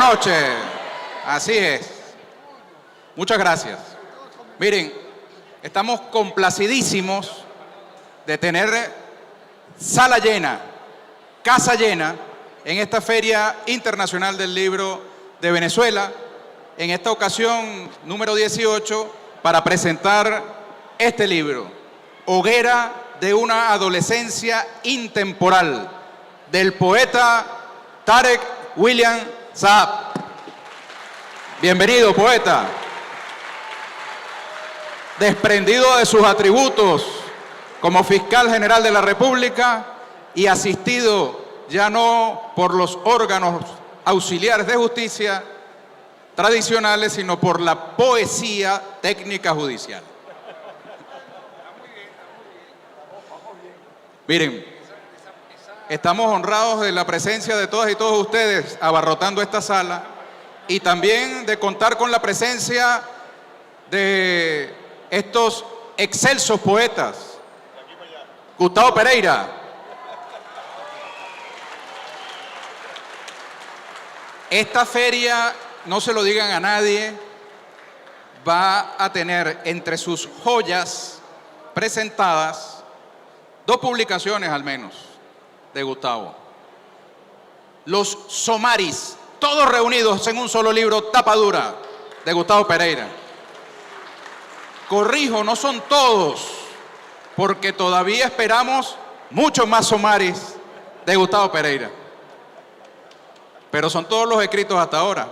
noches. Así es. Muchas gracias. Miren, estamos complacidísimos de tener sala llena, casa llena, en esta Feria Internacional del Libro de Venezuela, en esta ocasión número 18, para presentar este libro, Hoguera de una adolescencia intemporal, del poeta Tarek William Saab. Bienvenido, poeta. Desprendido de sus atributos como fiscal general de la República y asistido ya no por los órganos auxiliares de justicia tradicionales, sino por la poesía técnica judicial. Miren, estamos honrados de la presencia de todas y todos ustedes abarrotando esta sala y también de contar con la presencia de estos excelsos poetas. Gustavo Pereira, esta feria, no se lo digan a nadie, va a tener entre sus joyas presentadas 2 publicaciones al menos de Gustavo. Los Somaris, todos reunidos en un solo libro, tapa dura, de Gustavo Pereira. Corrijo, no son todos, porque todavía esperamos muchos más Somaris de Gustavo Pereira. Pero son todos los escritos hasta ahora.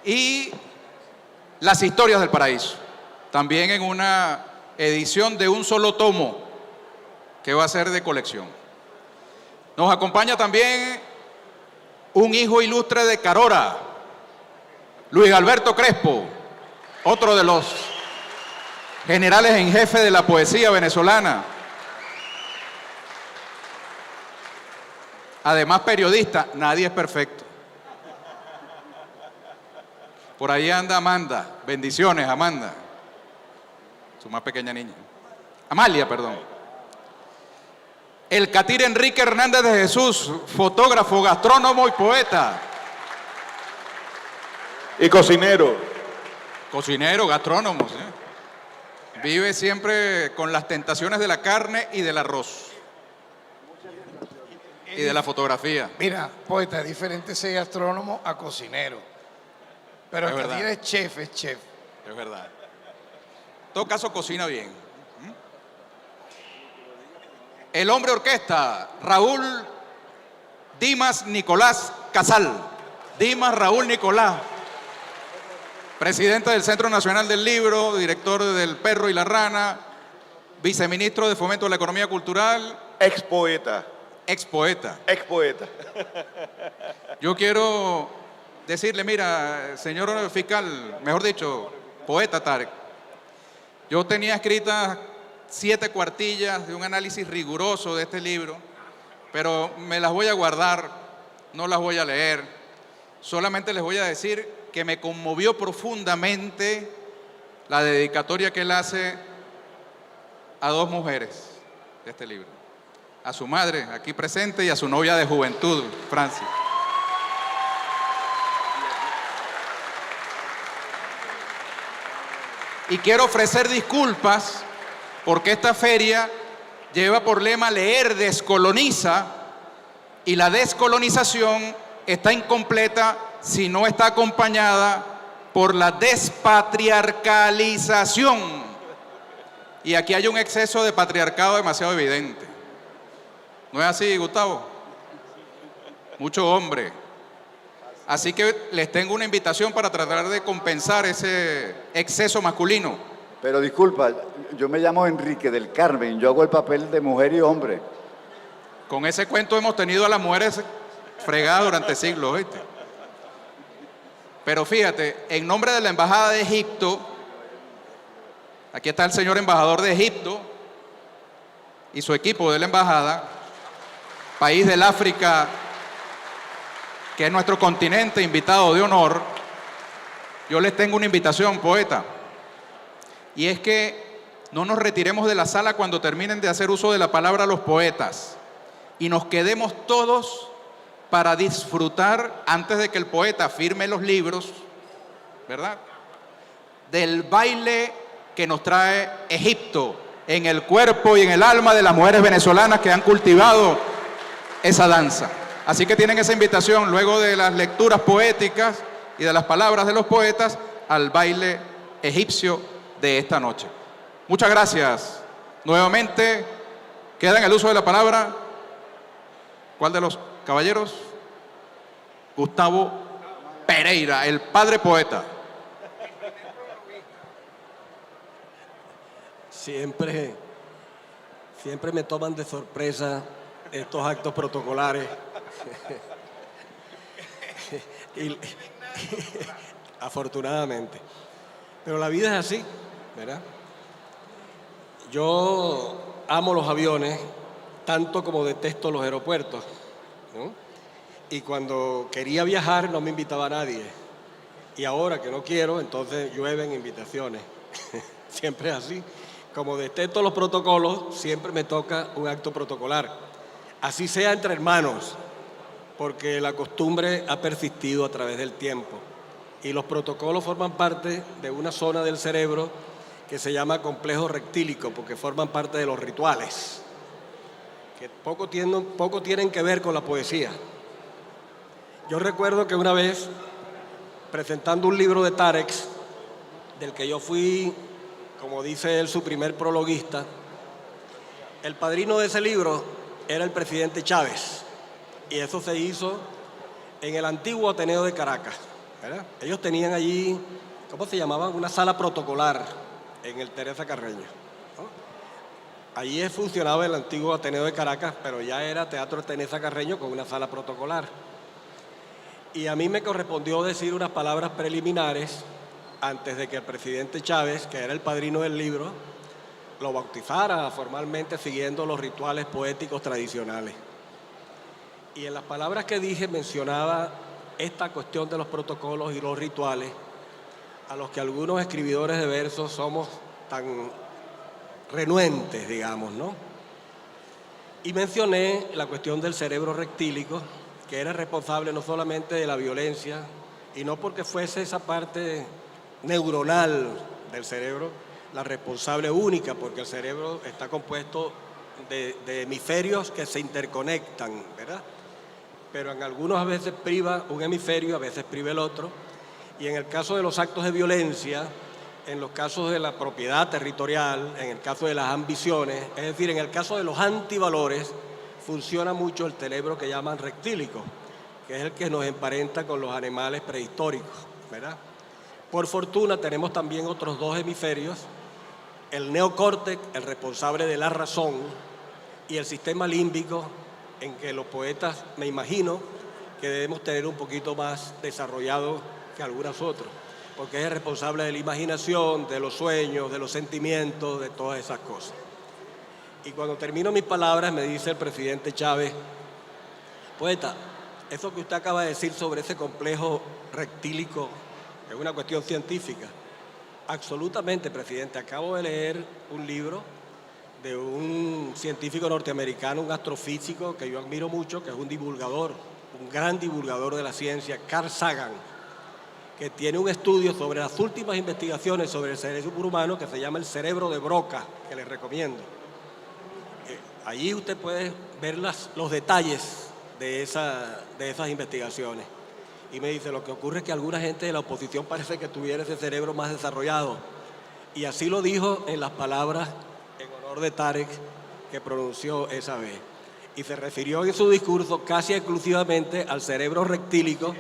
Y las historias del paraíso, también en una edición de un solo tomo, que va a ser de colección. Nos acompaña también un hijo ilustre de Carora, Luis Alberto Crespo, otro de los generales en jefe de la poesía venezolana. Además periodista, nadie es perfecto. Por ahí anda Amanda, bendiciones Amanda, su más pequeña niña. Amalia, perdón. El Catir Enrique Hernández de Jesús, fotógrafo, gastrónomo y poeta. Y cocinero. Cocinero, gastrónomo, ¿sí? Vive siempre con las tentaciones de la carne y del arroz. Y de la fotografía. Mira, poeta, es diferente ser gastrónomo a cocinero. Pero el Catir es chef, es chef. Es verdad. En todo caso, cocina bien. El hombre orquesta, Raúl Dimas Nicolás Casal. Dimas Raúl Nicolás. Presidente del Centro Nacional del Libro, director del Perro y la Rana, viceministro de Fomento de la Economía Cultural. Ex poeta. Ex poeta. Ex poeta. Yo quiero decirle, mira, señor fiscal, mejor dicho, poeta Tarek, yo tenía escritas 7 cuartillas de un análisis riguroso de este libro, pero me las voy a guardar, no las voy a leer. Solamente les voy a decir que me conmovió profundamente la dedicatoria que él hace a 2 mujeres de este libro. A su madre, aquí presente, y a su novia de juventud, Francis. Y quiero ofrecer disculpas porque esta feria lleva por lema Leer descoloniza, y la descolonización está incompleta si no está acompañada por la despatriarcalización. Y aquí hay un exceso de patriarcado demasiado evidente. ¿No es así, Gustavo? Mucho hombre. Así que les tengo una invitación para tratar de compensar ese exceso masculino. Pero disculpa, yo me llamo Enrique del Carmen, yo hago el papel de mujer y hombre. Con ese cuento hemos tenido a las mujeres fregadas durante siglos, ¿viste? Pero fíjate, en nombre de la Embajada de Egipto, aquí está el señor embajador de Egipto y su equipo de la embajada, país del África, que es nuestro continente invitado de honor. Yo les tengo una invitación, poeta, y es que no nos retiremos de la sala cuando terminen de hacer uso de la palabra los poetas y nos quedemos todos para disfrutar, antes de que el poeta firme los libros, ¿verdad?, del baile que nos trae Egipto en el cuerpo y en el alma de las mujeres venezolanas que han cultivado esa danza. Así que tienen esa invitación, luego de las lecturas poéticas y de las palabras de los poetas, al baile egipcio de esta noche. Muchas gracias. Nuevamente, queda en el uso de la palabra, ¿cuál de los caballeros? Gustavo Pereira, el padre poeta. Siempre me toman de sorpresa estos actos protocolares. Afortunadamente. Pero la vida es así, ¿verdad? Yo amo los aviones tanto como detesto los aeropuertos, ¿no? Y cuando quería viajar no me invitaba a nadie. Y ahora que no quiero, entonces llueven invitaciones. Siempre es así. Como detesto los protocolos, siempre me toca un acto protocolar. Así sea entre hermanos, porque la costumbre ha persistido a través del tiempo. Y los protocolos forman parte de una zona del cerebro que se llama complejo rectílico, porque forman parte de los rituales, que poco tienen que ver con la poesía. Yo recuerdo que una vez, presentando un libro de Tarek, del que yo fui, como dice él, su primer prologuista, el padrino de ese libro era el presidente Chávez, y eso se hizo en el antiguo Ateneo de Caracas, ¿verdad? Ellos tenían allí, ¿cómo se llamaba? Una sala protocolar en el Teresa Carreño, ¿no? Allí funcionaba el antiguo Ateneo de Caracas, pero ya era Teatro Teresa Carreño con una sala protocolar. Y a mí me correspondió decir unas palabras preliminares antes de que el presidente Chávez, que era el padrino del libro, lo bautizara formalmente siguiendo los rituales poéticos tradicionales. Y en las palabras que dije mencionaba esta cuestión de los protocolos y los rituales, a los que algunos escribidores de versos somos tan renuentes, digamos, ¿no? Y mencioné la cuestión del cerebro rectílico, que era responsable no solamente de la violencia, y no porque fuese esa parte neuronal del cerebro la responsable única, porque el cerebro está compuesto de hemisferios que se interconectan, ¿verdad? Pero en algunos a veces priva un hemisferio, a veces priva el otro, y en el caso de los actos de violencia, en los casos de la propiedad territorial, en el caso de las ambiciones, es decir, en el caso de los antivalores, funciona mucho el cerebro que llaman rectílico, que es el que nos emparenta con los animales prehistóricos, ¿verdad? Por fortuna tenemos también otros dos hemisferios, el neocórtex, el responsable de la razón, y el sistema límbico, en que los poetas, me imagino, que debemos tener un poquito más desarrollado que algunos otros, porque es el responsable de la imaginación, de los sueños, de los sentimientos, de todas esas cosas. Y cuando termino mis palabras me dice el presidente Chávez: poeta, eso que usted acaba de decir sobre ese complejo rectílico es una cuestión científica. Absolutamente, presidente. Acabo de leer un libro de un científico norteamericano, un astrofísico que yo admiro mucho, que es un divulgador, un gran divulgador de la ciencia, Carl Sagan, que tiene un estudio sobre las últimas investigaciones sobre el cerebro humano que se llama El cerebro de Broca, que les recomiendo. Allí usted puede ver los detalles de esas investigaciones. Y me dice, lo que ocurre es que alguna gente de la oposición parece que tuviera ese cerebro más desarrollado. Y así lo dijo en las palabras en honor de Tarek que pronunció esa vez. Y se refirió en su discurso casi exclusivamente al cerebro rectílico,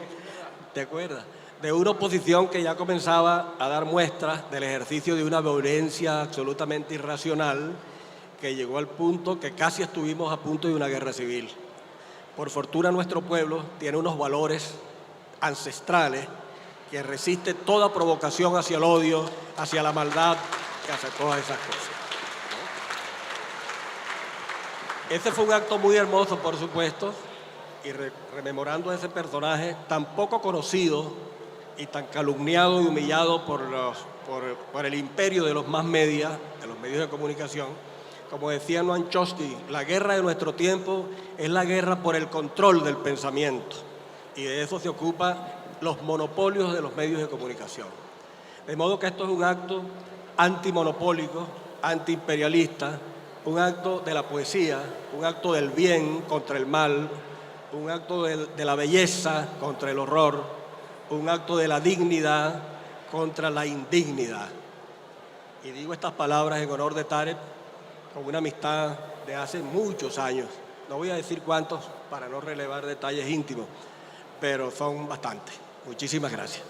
¿te acuerdas?, de una oposición que ya comenzaba a dar muestras del ejercicio de una violencia absolutamente irracional que llegó al punto que casi estuvimos a punto de una guerra civil. Por fortuna nuestro pueblo tiene unos valores ancestrales que resisten toda provocación hacia el odio, hacia la maldad, hacia todas esas cosas. Ese fue un acto muy hermoso, por supuesto, y rememorando a ese personaje tan poco conocido y tan calumniado y humillado por el imperio de los más media, de los medios de comunicación, como decía Noam Chomsky, la guerra de nuestro tiempo es la guerra por el control del pensamiento. Y de eso se ocupan los monopolios de los medios de comunicación. De modo que esto es un acto antimonopólico, antiimperialista, un acto de la poesía, un acto del bien contra el mal, un acto de la belleza contra el horror, un acto de la dignidad contra la indignidad. Y digo estas palabras en honor de Tarek, con una amistad de hace muchos años. No voy a decir cuántos para no relevar detalles íntimos, pero son bastantes. Muchísimas gracias.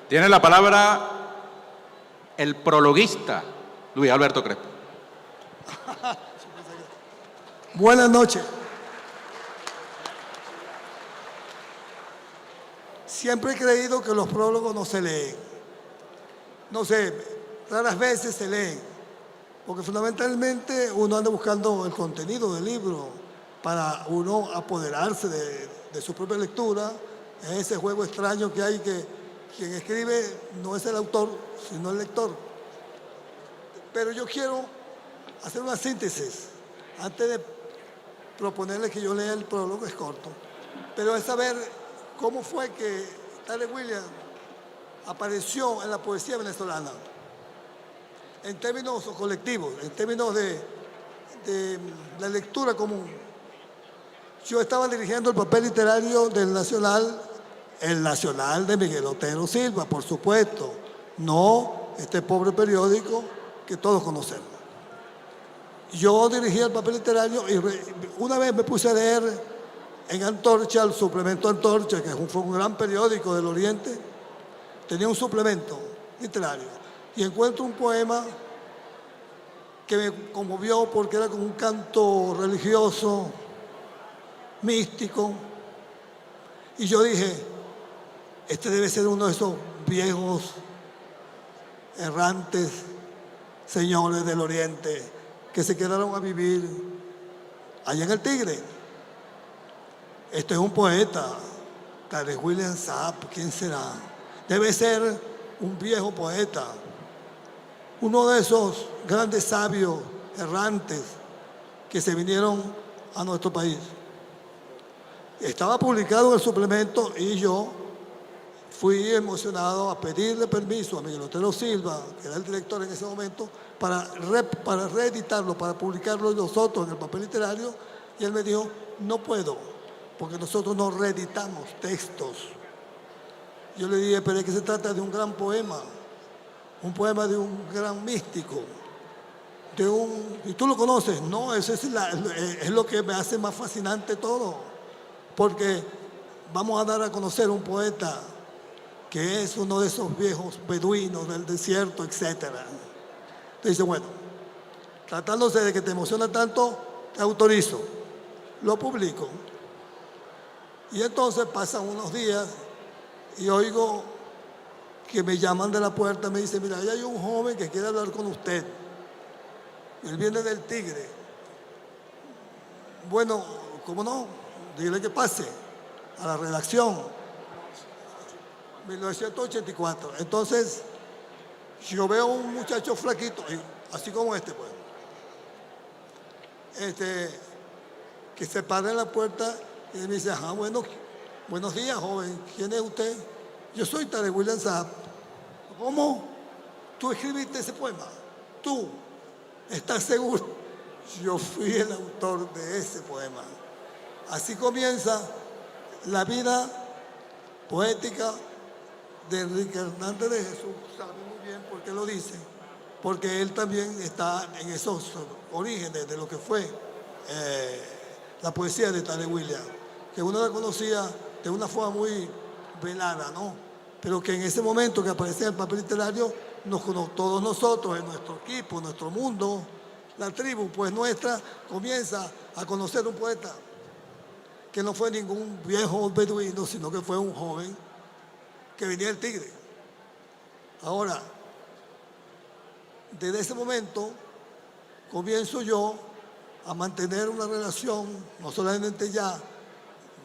Tiene la palabra el prologuista, Luis Alberto Crespo. Buenas noches. Siempre he creído que los prólogos no se leen. No sé, raras veces se leen, porque fundamentalmente uno anda buscando el contenido del libro para uno apoderarse de su propia lectura, en ese juego extraño que hay que quien escribe no es el autor, sino el lector. Pero yo quiero hacer una síntesis antes de proponerle que yo lea el prólogo, es corto, pero es saber cómo fue que Tarek William apareció en la poesía venezolana, en términos colectivos, en términos de la lectura común. Yo estaba dirigiendo el papel literario del Nacional, el Nacional de Miguel Otero Silva, por supuesto, no este pobre periódico que todos conocemos. Yo dirigía el papel literario y una vez me puse a leer en Antorcha, el suplemento Antorcha, que fue un gran periódico del Oriente, tenía un suplemento literario y encuentro un poema que me conmovió porque era como un canto religioso, místico, y yo dije, este debe ser uno de esos viejos errantes señores del Oriente que se quedaron a vivir allá en el Tigre. Este es un poeta, Tarek William Saab, ¿quién será? Debe ser un viejo poeta, uno de esos grandes sabios errantes que se vinieron a nuestro país. Estaba publicado en el suplemento y yo fui emocionado a pedirle permiso a Miguel Otero Silva, que era el director en ese momento, para reeditarlo, para publicarlo nosotros en el papel literario, y él me dijo, no puedo, porque nosotros no reeditamos textos. Yo le dije, pero es que se trata de un gran poema de un gran místico, ¿y tú lo conoces? No, eso es lo que me hace más fascinante todo, porque vamos a dar a conocer un poeta que es uno de esos viejos beduinos del desierto, etc. Entonces dice, bueno, tratándose de que te emociona tanto, te autorizo, lo publico. Y entonces pasan unos días y oigo que me llaman de la puerta, me dice, mira, ahí hay un joven que quiere hablar con usted. Él viene del Tigre. Bueno, ¿cómo no? Dile que pase a la redacción. 1984. Entonces, yo veo un muchacho flaquito, así como este, pues, que se para en la puerta y me dice, ajá, bueno, buenos días, joven, ¿quién es usted? Yo soy Tarek William Saab. ¿Cómo? ¿Tú escribiste ese poema? ¿Tú? ¿Estás seguro? Yo fui el autor de ese poema. Así comienza la vida poética de Enrique Hernández de Jesús. Sabe muy bien por qué lo dice, porque él también está en esos orígenes de lo que fue la poesía de Tarek William, que uno la conocía de una forma muy velada, ¿no? Pero que en ese momento que aparecía en el papel literario, todos nosotros, en nuestro equipo, en nuestro mundo, la tribu pues nuestra, comienza a conocer un poeta que no fue ningún viejo beduino, sino que fue un joven que venía del Tigre. Ahora, desde ese momento comienzo yo a mantener una relación, no solamente ya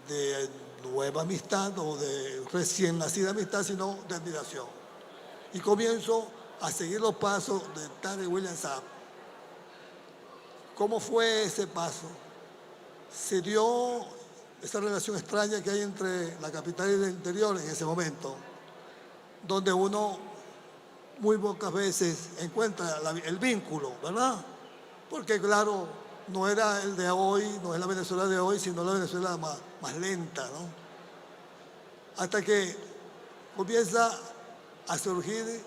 de nueva amistad o de recién nacida amistad, sino de admiración. Y comienzo a seguir los pasos de Tariq William Saab. ¿Cómo fue ese paso? Se dio esa relación extraña que hay entre la capital y el interior en ese momento, donde uno muy pocas veces encuentra el vínculo, ¿verdad? Porque claro, no era el de hoy, no es la Venezuela de hoy, sino la Venezuela más lenta, ¿no? Hasta que comienza a surgir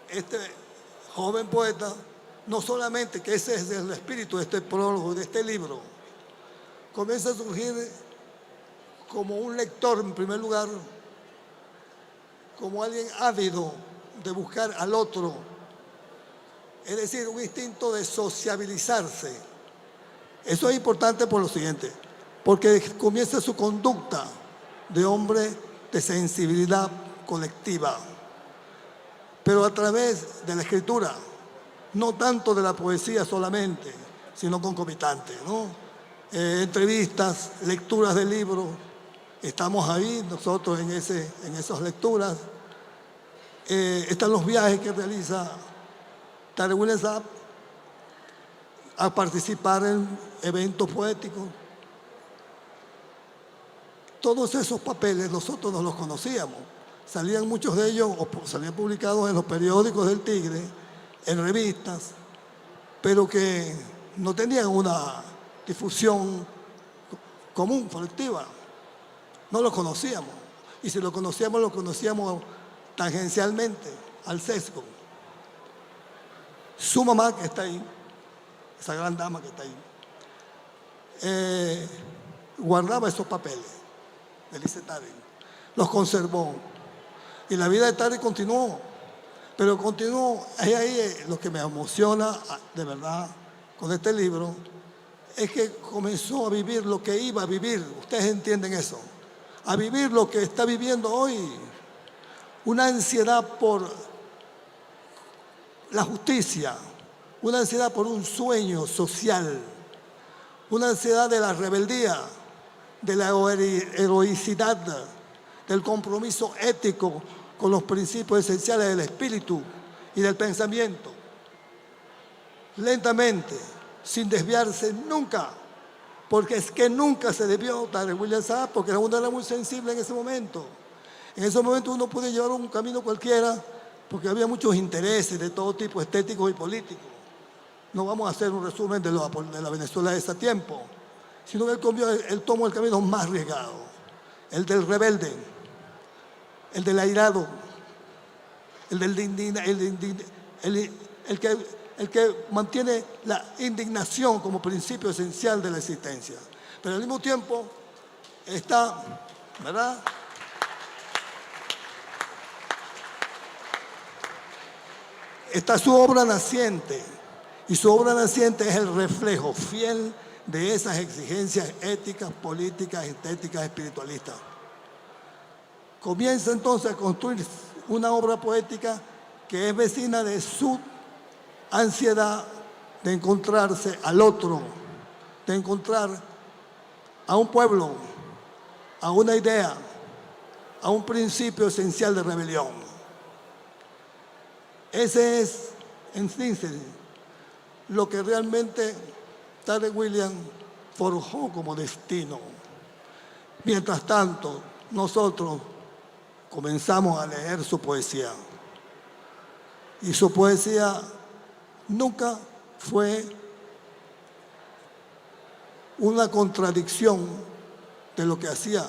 este joven poeta, no solamente que ese es el espíritu de este prólogo, de este libro, comienza a surgir como un lector en primer lugar, como alguien ávido de buscar al otro, es decir, un instinto de sociabilizarse. Eso es importante por lo siguiente, porque comienza su conducta de hombre de sensibilidad colectiva, pero a través de la escritura, no tanto de la poesía solamente, sino concomitante, ¿no? Entrevistas, lecturas de libros, estamos ahí nosotros en esas lecturas. Están los viajes que realiza Tariq William Saab a participar en eventos poéticos. Todos esos papeles nosotros no los conocíamos. Salían muchos de ellos, o salían publicados en los periódicos del Tigre, en revistas, pero que no tenían una difusión común, colectiva. No los conocíamos. Y si lo conocíamos tangencialmente, al sesgo. Su mamá, que está ahí, esa gran dama que está ahí, guardaba esos papeles de Elise Tariq, los conservó. Y la vida de Tariq continuó, pero continuó. Ahí lo que me emociona de verdad con este libro es que comenzó a vivir lo que iba a vivir. Ustedes entienden eso, a vivir lo que está viviendo hoy. Una ansiedad por la justicia, una ansiedad por un sueño social, una ansiedad de la rebeldía, de la heroicidad, del compromiso ético con los principios esenciales del espíritu y del pensamiento. Lentamente, sin desviarse nunca, porque es que nunca se desvió Tariq William Saab, porque uno era muy sensible en ese momento. En ese momento uno puede llevar un camino cualquiera, porque había muchos intereses de todo tipo, estéticos y políticos. No vamos a hacer un resumen de la Venezuela de ese tiempo, sino que él tomó el camino más arriesgado, el del rebelde, el del airado, el que mantiene la indignación como principio esencial de la existencia. Pero al mismo tiempo está, ¿verdad?, está su obra naciente, y su obra naciente es el reflejo fiel de esas exigencias éticas, políticas, estéticas, espiritualistas. Comienza entonces a construir una obra poética que es vecina de su ansiedad de encontrarse al otro, de encontrar a un pueblo, a una idea, a un principio esencial de rebelión. Ese es, en síntesis, lo que realmente Tariq William forjó como destino. Mientras tanto, nosotros comenzamos a leer su poesía. Y su poesía nunca fue una contradicción de lo que hacía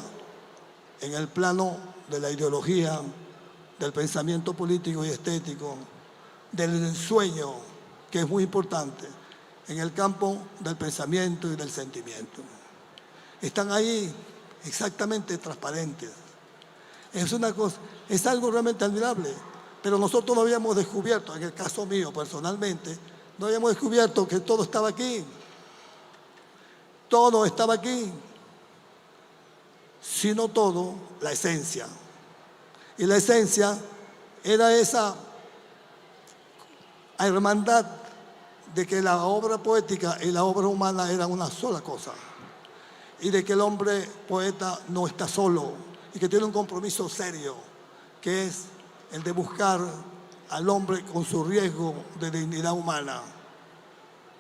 en el plano de la ideología, del pensamiento político y estético, del sueño, que es muy importante, en el campo del pensamiento y del sentimiento. Están ahí exactamente transparentes. Es una cosa, es algo realmente admirable, pero nosotros no habíamos descubierto, en el caso mío personalmente, no habíamos descubierto que todo estaba aquí. Todo estaba aquí, sino todo, la esencia. Y la esencia era esa hermandad de que la obra poética y la obra humana eran una sola cosa. y de que el hombre poeta no está solo y que tiene un compromiso serio, que es el de buscar al hombre con su riesgo de dignidad humana.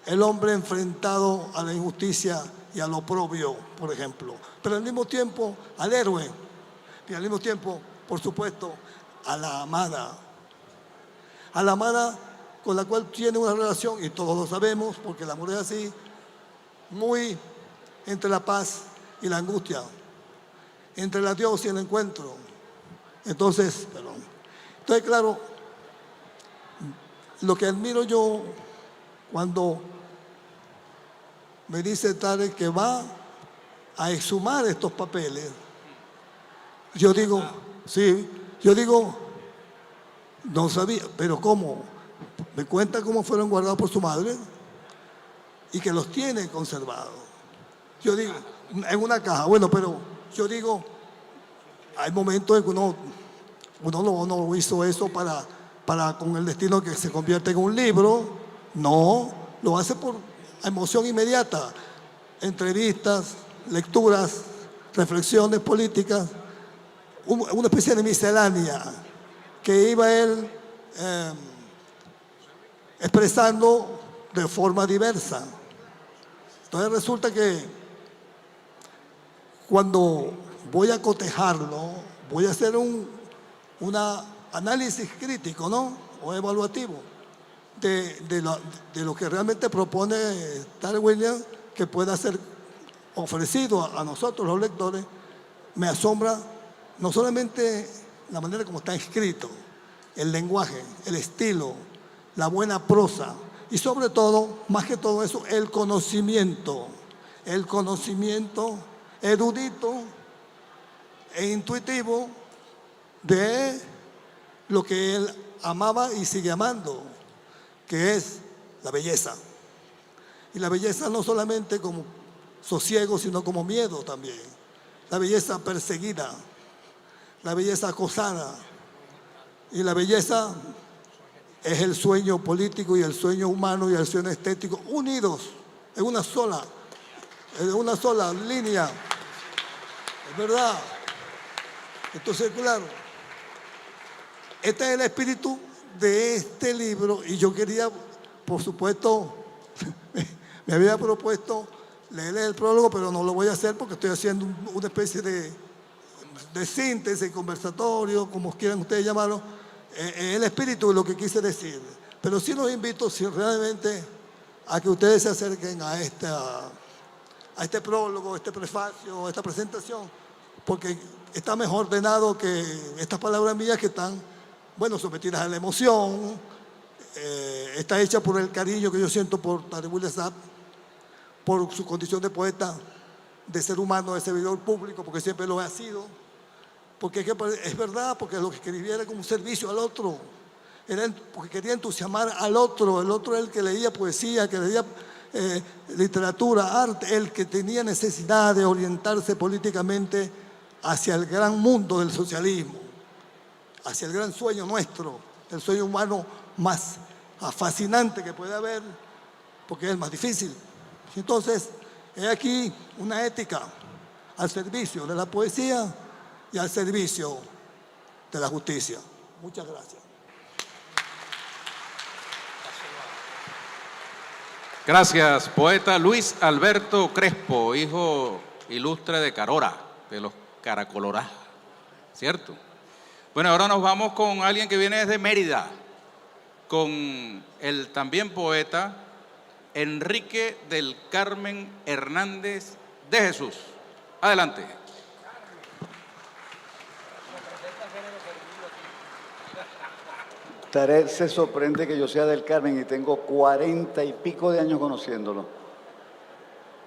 El hombre enfrentado a la injusticia y a lo oprobio, por ejemplo. Pero al mismo tiempo al héroe. Y al mismo tiempo, por supuesto, a la amada. A la amada con la cual tiene una relación, y todos lo sabemos, porque el amor es así, muy entre la paz y la angustia, entre el adiós y el encuentro. Entonces, claro, lo que admiro yo cuando me dice Tarek que va a exhumar estos papeles, yo digo, sí, no sabía, pero ¿cómo? Me cuenta cómo fueron guardados por su madre y que los tiene conservados. Yo digo, en una caja, bueno, pero yo digo, hay momentos en que uno no hizo eso para con el destino que se convierte en un libro, no, lo hace por emoción inmediata, entrevistas, lecturas, reflexiones políticas, una especie de miscelánea que iba él expresando de forma diversa. Entonces resulta que cuando voy a cotejarlo, voy a hacer un análisis crítico, ¿no? O evaluativo de lo que realmente propone Tarek Williams, que pueda ser ofrecido a nosotros los lectores. Me asombra no solamente la manera como está escrito, el lenguaje, el estilo, la buena prosa y sobre todo, más que todo eso, el conocimiento erudito e intuitivo de lo que él amaba y sigue amando, que es la belleza. Y la belleza no solamente como sosiego, sino como miedo también. La belleza perseguida, la belleza acosada. Y la belleza es el sueño político y el sueño humano y el sueño estético unidos en una sola línea. Es verdad. Entonces, claro, este es el espíritu de este libro y yo quería, por supuesto, me había propuesto leer el prólogo, pero no lo voy a hacer porque estoy haciendo una especie de síntesis, conversatorio, como quieran ustedes llamarlo, el espíritu de lo que quise decir. Pero sí los invito realmente a que ustedes se acerquen a este prólogo, este prefacio, esta presentación, porque está mejor ordenado que estas palabras mías que están, bueno, sometidas a la emoción. Está hecha por el cariño que yo siento por Tarek Williams, por su condición de poeta, de ser humano, de servidor público, porque siempre lo ha sido. Porque es verdad, porque lo que escribía era como un servicio al otro, porque quería entusiasmar al otro. El otro era el que leía poesía, que leía literatura, arte, el que tenía necesidad de orientarse políticamente hacia el gran mundo del socialismo, hacia el gran sueño nuestro, el sueño humano más fascinante que puede haber, porque es el más difícil. Entonces, he aquí una ética al servicio de la poesía y al servicio de la justicia. Muchas gracias. Gracias, poeta Luis Alberto Crespo, hijo ilustre de Carora, de los Caracolorá, ¿cierto? Bueno, ahora nos vamos con alguien que viene desde Mérida, con el también poeta Enrique del Carmen Hernández de Jesús. Adelante. Tarek se sorprende que yo sea del Carmen y tengo 40 y pico de años conociéndolo.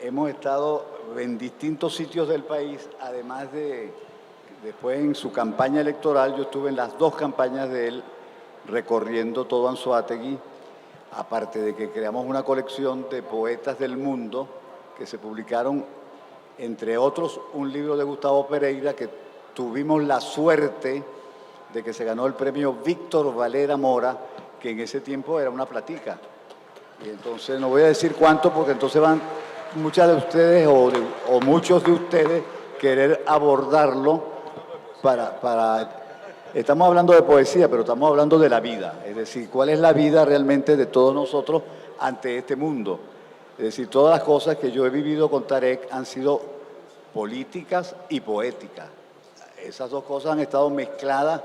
Hemos estado en distintos sitios del país, además de, después en su campaña electoral, yo estuve en las dos campañas de él, recorriendo todo Anzoátegui, aparte de que creamos una colección de poetas del mundo que se publicaron, entre otros, un libro de Gustavo Pereira que tuvimos la suerte de que se ganó el premio Víctor Valera Mora, que en ese tiempo era una platica. Y entonces no voy a decir cuánto porque entonces muchas de ustedes o muchos de ustedes querer abordarlo Estamos hablando de poesía, pero estamos hablando de la vida. Es decir, ¿cuál es la vida realmente de todos nosotros ante este mundo? Es decir, todas las cosas que yo he vivido con Tarek han sido políticas y poéticas. Esas dos cosas han estado mezcladas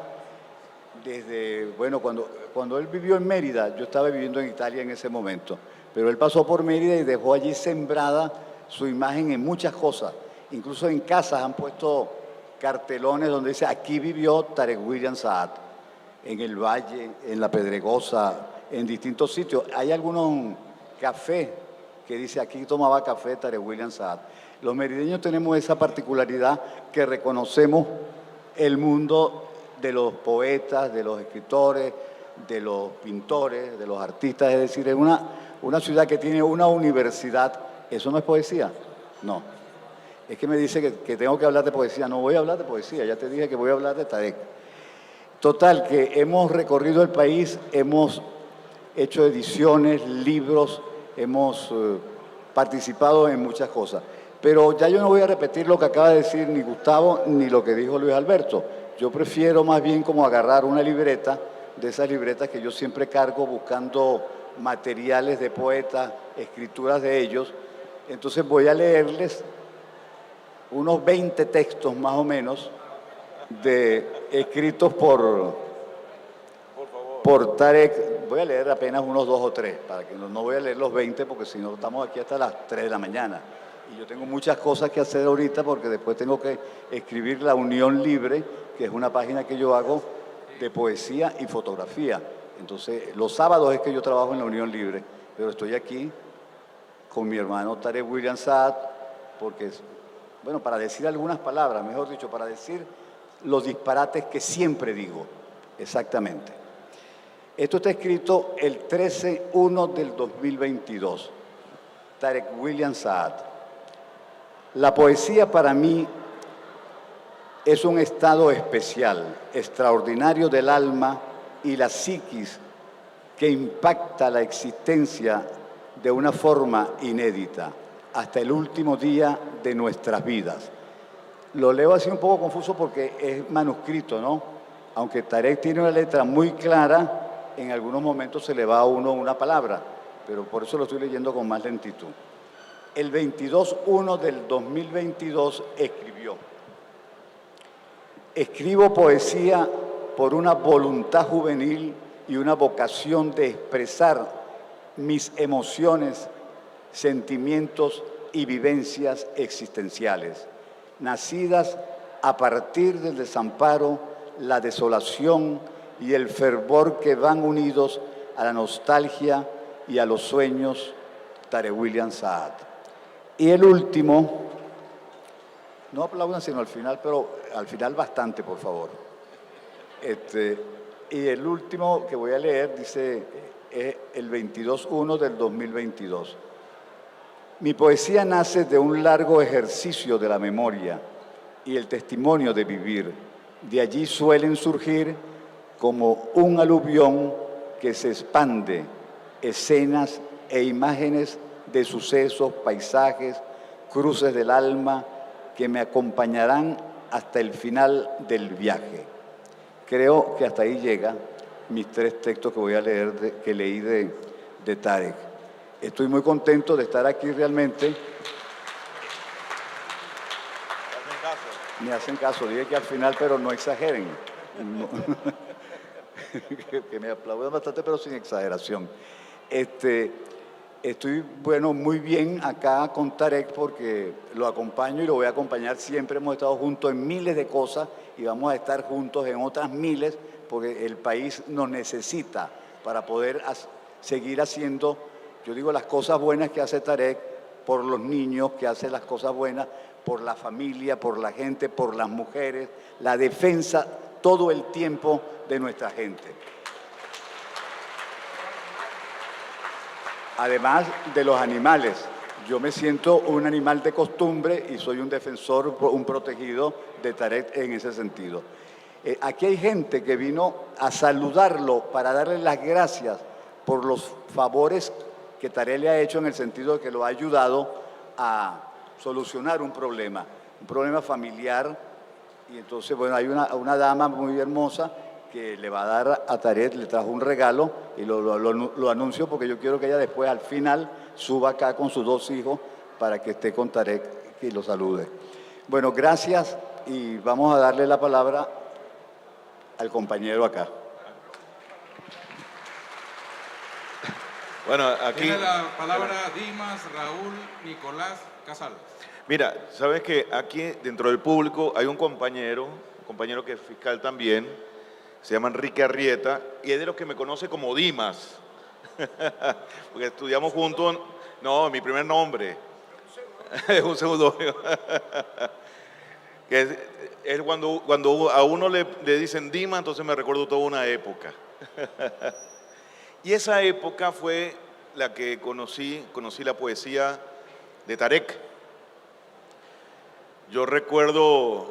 desde, bueno, cuando él vivió en Mérida, yo estaba viviendo en Italia en ese momento, pero él pasó por Mérida y dejó allí sembrada su imagen en muchas cosas. Incluso en casas han puesto cartelones donde dice, aquí vivió Tarek William Saad, en el Valle, en la Pedregosa, en distintos sitios. Hay algunos cafés que dice, aquí tomaba café Tarek William Saad. Los merideños tenemos esa particularidad que reconocemos el mundo de los poetas, de los escritores, de los pintores, de los artistas. Es decir, es una ciudad que tiene una universidad. ¿Eso no es poesía? No. Es que me dice que tengo que hablar de poesía. No voy a hablar de poesía, ya te dije que voy a hablar de Tarek. Total, que hemos recorrido el país, hemos hecho ediciones, libros, hemos participado en muchas cosas. Pero ya yo no voy a repetir lo que acaba de decir ni Gustavo ni lo que dijo Luis Alberto. Yo prefiero más bien como agarrar una libreta, de esas libretas que yo siempre cargo buscando materiales de poetas, escrituras de ellos. Entonces voy a leerles unos 20 textos más o menos escritos por Tarek. Voy a leer apenas unos 2 o 3, para que no voy a leer los 20 porque si no estamos aquí hasta las 3 de la mañana. Y yo tengo muchas cosas que hacer ahorita porque después tengo que escribir La Unión Libre, que es una página que yo hago de poesía y fotografía. Entonces, los sábados es que yo trabajo en La Unión Libre, pero estoy aquí con mi hermano Tarek William Saad porque, bueno, para decir algunas palabras, mejor dicho, para decir los disparates que siempre digo, exactamente. Esto está escrito el 13/1 del 2022. Tarek William Saad. La poesía para mí es un estado especial, extraordinario del alma y la psiquis que impacta la existencia de una forma inédita hasta el último día de nuestras vidas. Lo leo así un poco confuso porque es manuscrito, ¿no? Aunque Tarek tiene una letra muy clara, en algunos momentos se le va a uno una palabra, pero por eso lo estoy leyendo con más lentitud. El 22/1 del 2022 escribió: escribo poesía por una voluntad juvenil y una vocación de expresar mis emociones, sentimientos y vivencias existenciales, nacidas a partir del desamparo, la desolación y el fervor que van unidos a la nostalgia y a los sueños. Tarek William Saad. Y el último, no aplaudan sino al final, pero al final bastante, por favor. Y el último que voy a leer dice, es el 22/1 del 2022. Mi poesía nace de un largo ejercicio de la memoria y el testimonio de vivir. De allí suelen surgir, como un aluvión que se expande, escenas e imágenes de sucesos, paisajes, cruces del alma que me acompañarán hasta el final del viaje. Creo que hasta ahí llegan mis 3 textos que voy a leer, que leí de Tarek. Estoy muy contento de estar aquí realmente. Me hacen caso, dije que al final, pero no exageren. No. Que me aplaudan bastante, pero sin exageración. Estoy, bueno, muy bien acá con Tarek porque lo acompaño y lo voy a acompañar siempre. Hemos estado juntos en miles de cosas y vamos a estar juntos en otras miles porque el país nos necesita para poder seguir haciendo, yo digo, las cosas buenas que hace Tarek por los niños, que hace las cosas buenas por la familia, por la gente, por las mujeres, la defensa todo el tiempo de nuestra gente. Además de los animales, yo me siento un animal de costumbre y soy un defensor, un protegido de Tarek en ese sentido. Aquí hay gente que vino a saludarlo para darle las gracias por los favores que Tarek le ha hecho en el sentido de que lo ha ayudado a solucionar un problema familiar. Y entonces, bueno, hay una dama muy hermosa que le va a dar a Tarek, le trajo un regalo y lo anuncio porque yo quiero que ella después, al final, suba acá con sus 2 hijos para que esté con Tarek y lo salude. Bueno, gracias y vamos a darle la palabra al compañero acá. Bueno, aquí... Tiene la palabra Dimas Raúl Nicolás Casal. Mira, sabes que aquí dentro del público hay un compañero que es fiscal también, se llama Enrique Arrieta, y es de los que me conoce como Dimas, porque estudiamos juntos. No, mi primer nombre es un seudónimo. Que es cuando a uno le dicen Dimas, entonces me recuerdo toda una época. Y esa época fue la que conocí la poesía de Tarek. Yo recuerdo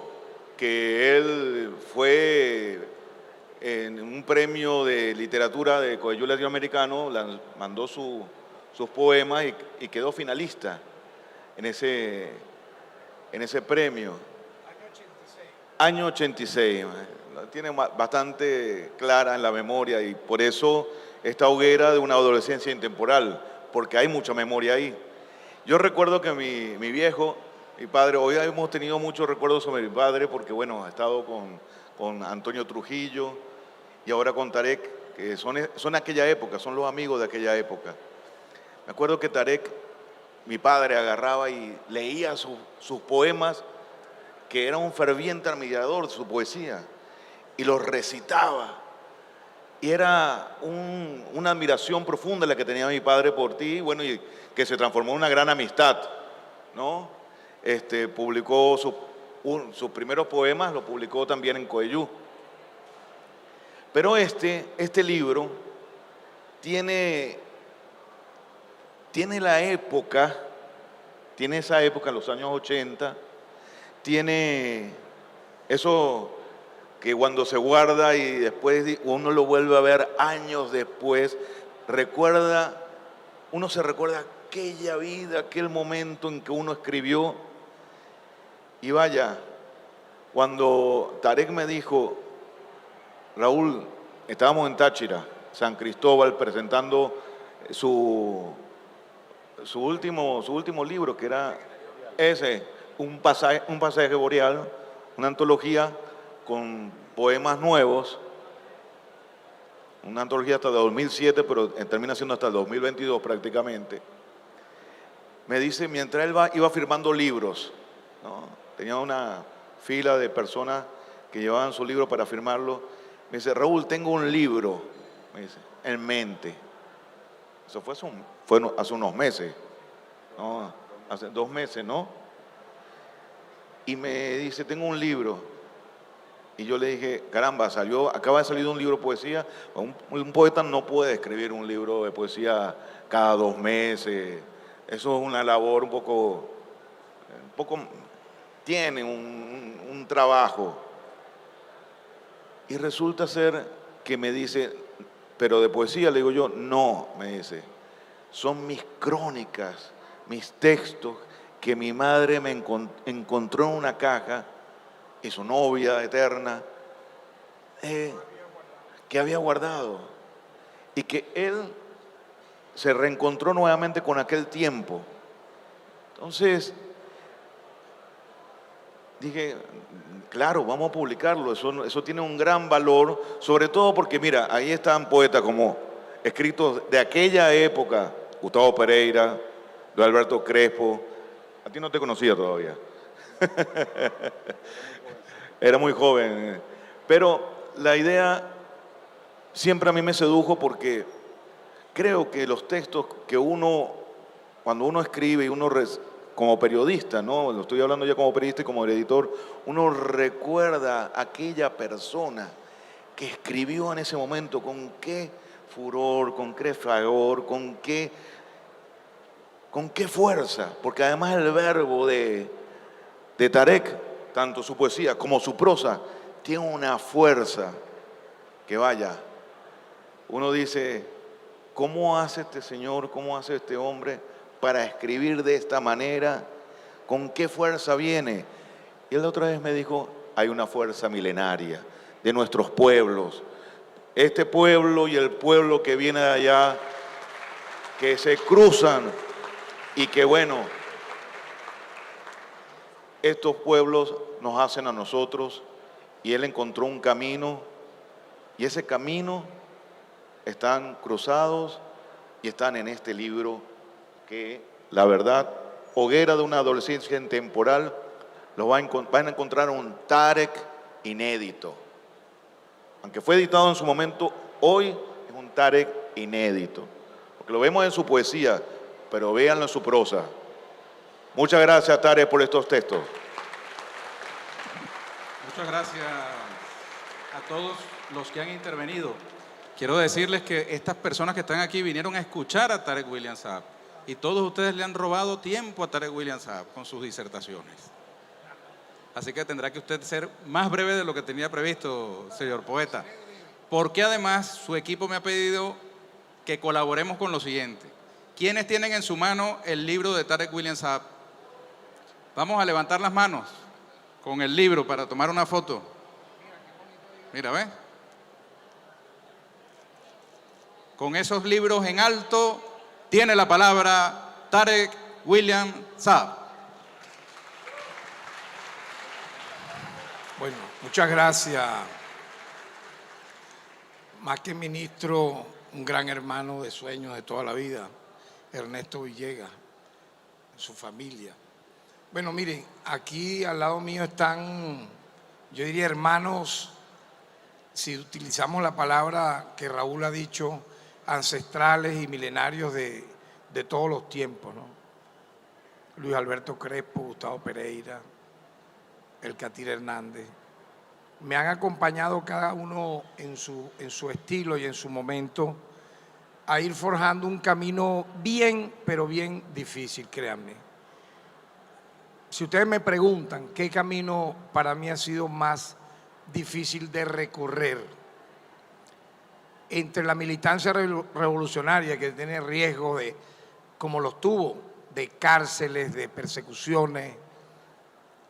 que él fue en un premio de literatura de Coello Latinoamericano, mandó sus poemas y quedó finalista en ese premio. Año 86. La tiene bastante clara en la memoria y por eso esta hoguera de una adolescencia intemporal, porque hay mucha memoria ahí. Yo recuerdo que mi viejo, mi padre, hoy hemos tenido muchos recuerdos sobre mi padre porque, bueno, ha estado con Antonio Trujillo y ahora con Tarek, que son aquella época, son los amigos de aquella época. Me acuerdo que Tarek, mi padre, agarraba y leía sus poemas, que era un ferviente admirador de su poesía, y los recitaba. Y era una admiración profunda la que tenía mi padre por ti, bueno, y que se transformó en una gran amistad, ¿no? Publicó sus primeros poemas, lo publicó también en Coellú. Pero este libro tiene la época, tiene esa época, los años 80, tiene eso que cuando se guarda y después uno lo vuelve a ver años después, uno se recuerda aquella vida, aquel momento en que uno escribió. Y vaya, cuando Tarek me dijo, Raúl, estábamos en Táchira, San Cristóbal, presentando su último libro, que era un pasaje boreal, una antología con poemas nuevos, una antología hasta el 2007, pero termina siendo hasta el 2022 prácticamente. Me dice, mientras él iba firmando libros, ¿no? Tenía una fila de personas que llevaban su libro para firmarlo. Me dice, Raúl, tengo un libro, me dice, en mente. Eso fue hace unos meses, ¿no? Hace 2 meses, ¿no? Y me dice, tengo un libro. Y yo le dije, caramba, acaba de salir un libro de poesía. Un poeta no puede escribir un libro de poesía cada 2 meses. Eso es una labor un poco tiene un trabajo. Y resulta ser que me dice, pero de poesía, le digo yo, no, me dice, son mis crónicas, mis textos que mi madre me encontró en una caja y su novia eterna que había guardado y que él se reencontró nuevamente con aquel tiempo. Entonces dije, claro, vamos a publicarlo, eso tiene un gran valor, sobre todo porque mira, ahí están poetas como escritos de aquella época, Gustavo Pereira, Luis Alberto Crespo. A ti no te conocía todavía. Era muy joven. Pero la idea siempre a mí me sedujo porque creo que los textos que cuando uno escribe y uno como periodista, ¿no? Lo estoy hablando ya como periodista y como editor, uno recuerda a aquella persona que escribió en ese momento con qué furor, con qué fragor, con qué fuerza, porque además el verbo de Tarek, tanto su poesía como su prosa, tiene una fuerza que vaya. Uno dice, ¿cómo hace este señor, cómo hace este hombre para escribir de esta manera? ¿Con qué fuerza viene? Y él la otra vez me dijo, hay una fuerza milenaria de nuestros pueblos. Este pueblo y el pueblo que viene de allá, que se cruzan y que bueno, estos pueblos nos hacen a nosotros, y él encontró un camino, y ese camino están cruzados y están en este libro que, la verdad, Hoguera de una adolescencia intemporal, van a encontrar un Tarek inédito. Aunque fue editado en su momento, hoy es un Tarek inédito. Porque lo vemos en su poesía, pero véanlo en su prosa. Muchas gracias, Tarek, por estos textos. Muchas gracias a todos los que han intervenido. Quiero decirles que estas personas que están aquí vinieron a escuchar a Tarek William Saab, y todos ustedes le han robado tiempo a Tarek William Saab con sus disertaciones. Así que tendrá que usted ser más breve de lo que tenía previsto, señor poeta. Porque además su equipo me ha pedido que colaboremos con lo siguiente. ¿Quiénes tienen en su mano el libro de Tarek William Saab? Vamos a levantar las manos con el libro para tomar una foto. Mira, ¿ves? Con esos libros en alto, tiene la palabra Tarek William Saab. Bueno, muchas gracias. Más que ministro, un gran hermano de sueños de toda la vida, Ernesto Villegas, su familia. Bueno, miren, aquí al lado mío están, yo diría, hermanos, si utilizamos la palabra que Raúl ha dicho, ancestrales y milenarios de todos los tiempos, ¿no? Luis Alberto Crespo, Gustavo Pereira, el Catire Hernández. Me han acompañado cada uno en su estilo y en su momento a ir forjando un camino bien, pero bien difícil, créanme. Si ustedes me preguntan qué camino para mí ha sido más difícil de recorrer, entre la militancia revolucionaria, que tiene riesgo de, como los tuvo, de cárceles, de persecuciones,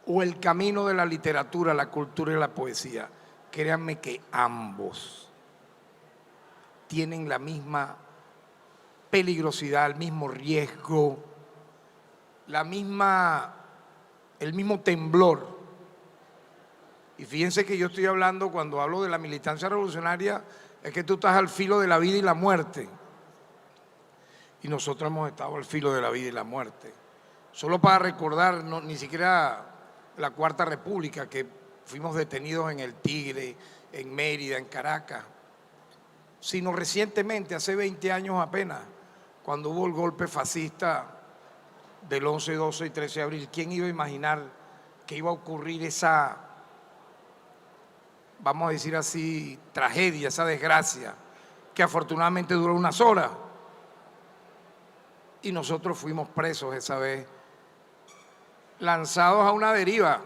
o el camino de la literatura, la cultura y la poesía, créanme que ambos tienen la misma peligrosidad, el mismo riesgo, el mismo temblor. Y fíjense que yo estoy hablando, cuando hablo de la militancia revolucionaria, es que tú estás al filo de la vida y la muerte. Y nosotros hemos estado al filo de la vida y la muerte. Solo para recordar, ni siquiera la Cuarta República, que fuimos detenidos en el Tigre, en Mérida, en Caracas, sino recientemente, hace 20 años apenas, cuando hubo el golpe fascista del 11, 12 y 13 de abril. ¿Quién iba a imaginar que iba a ocurrir esa, vamos a decir así, tragedia, esa desgracia, que afortunadamente duró unas horas? Y nosotros fuimos presos esa vez, lanzados a una deriva,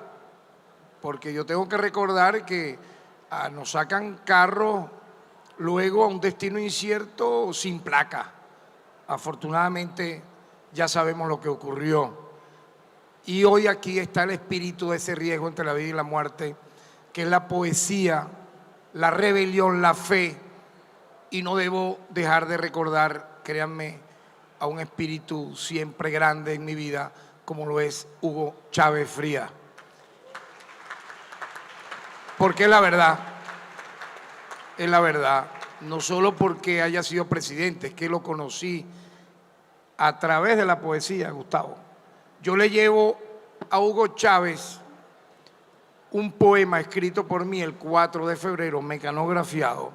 porque yo tengo que recordar que nos sacan carros luego a un destino incierto sin placa. Afortunadamente ya sabemos lo que ocurrió. Y hoy aquí está el espíritu de ese riesgo entre la vida y la muerte, que es la poesía, la rebelión, la fe. Y no debo dejar de recordar, créanme, a un espíritu siempre grande en mi vida, como lo es Hugo Chávez Frías. Porque es la verdad, no solo porque haya sido presidente, es que lo conocí a través de la poesía, Gustavo. Yo le llevo a Hugo Chávez un poema escrito por mí el 4 de febrero, mecanografiado,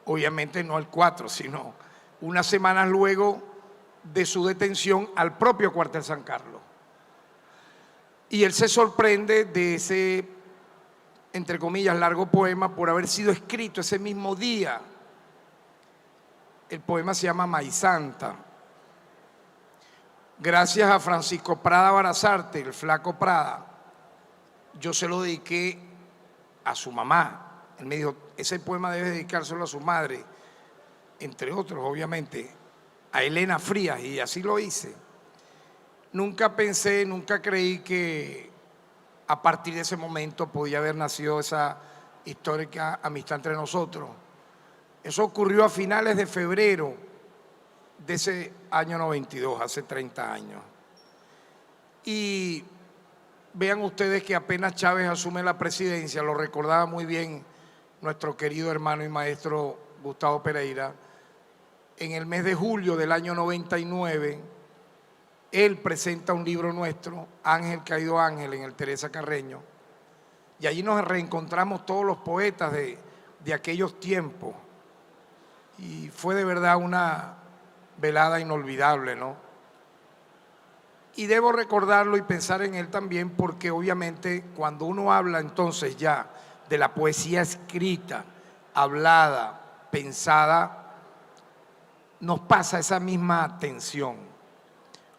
obviamente no el 4, sino unas semanas luego de su detención al propio cuartel San Carlos. Y él se sorprende de ese, entre comillas, largo poema por haber sido escrito ese mismo día. El poema se llama Maizanta. Gracias a Francisco Prada Barazarte, el flaco Prada, yo se lo dediqué a su mamá. Él me dijo, ese poema debe dedicárselo a su madre, entre otros, obviamente, a Elena Frías, y así lo hice. nunca pensé, nunca creí que a partir de ese momento podía haber nacido esa histórica amistad entre nosotros. Eso ocurrió a finales de febrero de ese año 92, hace 30 años. Y vean ustedes que apenas Chávez asume la presidencia, lo recordaba muy bien nuestro querido hermano y maestro Gustavo Pereira, en el mes de julio del año 99, él presenta un libro nuestro, Ángel Caído Ángel, en el Teresa Carreño, y allí nos reencontramos todos los poetas de aquellos tiempos, y fue de verdad una velada inolvidable, ¿no? Y debo recordarlo y pensar en él también porque obviamente cuando uno habla entonces ya de la poesía escrita, hablada, pensada, nos pasa esa misma tensión.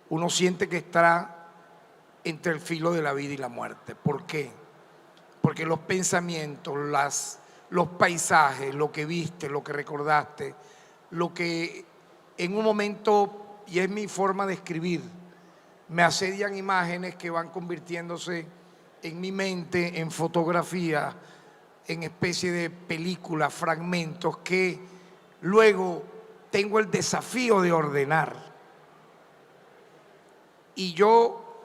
Uno siente que está entre el filo de la vida y la muerte. ¿Por qué? Porque los pensamientos, los paisajes, lo que viste, lo que recordaste, lo que en un momento, y es mi forma de escribir, me asedian imágenes que van convirtiéndose en mi mente, en fotografía, en especie de películas, fragmentos que luego tengo el desafío de ordenar. Y yo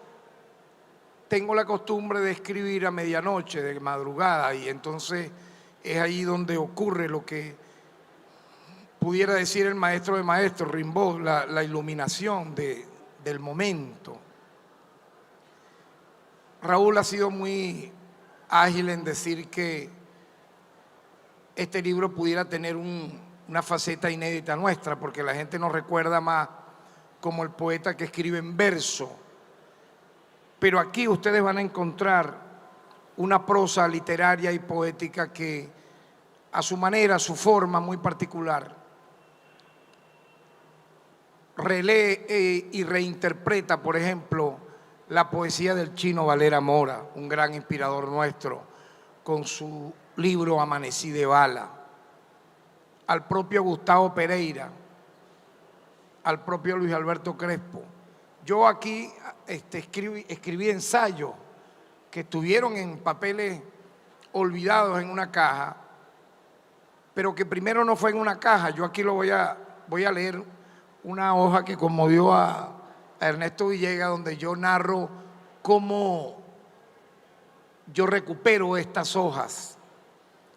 tengo la costumbre de escribir a medianoche, de madrugada, y entonces es ahí donde ocurre lo que pudiera decir el maestro de maestros, Rimbaud, la iluminación del momento. Raúl ha sido muy ágil en decir que este libro pudiera tener una faceta inédita nuestra, porque la gente nos recuerda más como el poeta que escribe en verso. Pero aquí ustedes van a encontrar una prosa literaria y poética que a su manera, a su forma muy particular, relee y reinterpreta, por ejemplo, la poesía del Chino Valera Mora, un gran inspirador nuestro, con su libro Amanecí de Bala, al propio Gustavo Pereira, al propio Luis Alberto Crespo. Yo aquí escribí ensayos que estuvieron en papeles olvidados en una caja, pero que primero no fue en una caja. Yo aquí voy a leer una hoja que conmovió a Ernesto Villegas, donde yo narro cómo yo recupero estas hojas,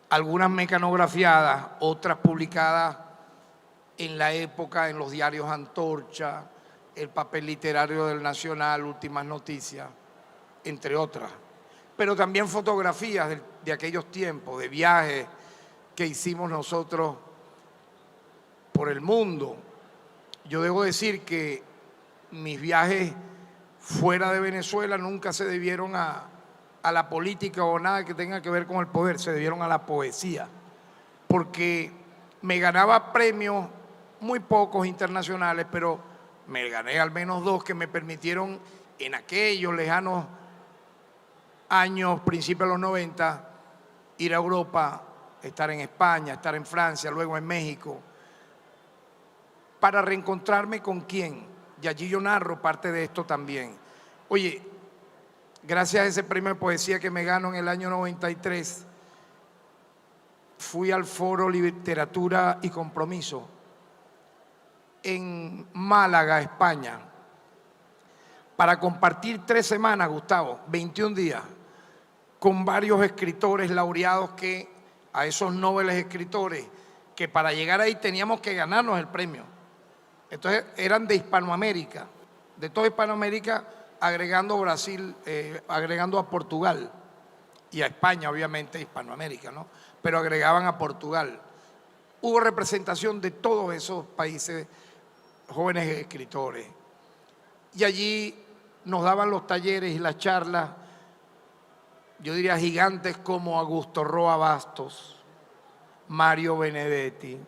algunas mecanografiadas, otras publicadas en la época en los diarios Antorcha, el papel literario del Nacional, Últimas Noticias, entre otras. Pero también fotografías de aquellos tiempos, de viajes que hicimos nosotros por el mundo. Yo debo decir que mis viajes fuera de Venezuela nunca se debieron a la política o nada que tenga que ver con el poder, se debieron a la poesía, porque me ganaba premios, muy pocos internacionales, pero me gané al menos 2 que me permitieron en aquellos lejanos años, principios de los 90, ir a Europa, estar en España, estar en Francia, luego en México, para reencontrarme con quién. Y allí yo narro parte de esto también. Oye, gracias a ese premio de poesía que me gano en el año 93, fui al Foro Literatura y Compromiso en Málaga, España, para compartir 3 semanas, Gustavo, 21 días, con varios escritores laureados a esos nobles escritores, que para llegar ahí teníamos que ganarnos el premio. Entonces eran de Hispanoamérica, de toda Hispanoamérica, agregando Brasil, agregando a Portugal y a España, obviamente Hispanoamérica, ¿no? Pero agregaban a Portugal. Hubo representación de todos esos países, jóvenes escritores. Y allí nos daban los talleres y las charlas, yo diría gigantes como Augusto Roa Bastos, Mario Benedetti,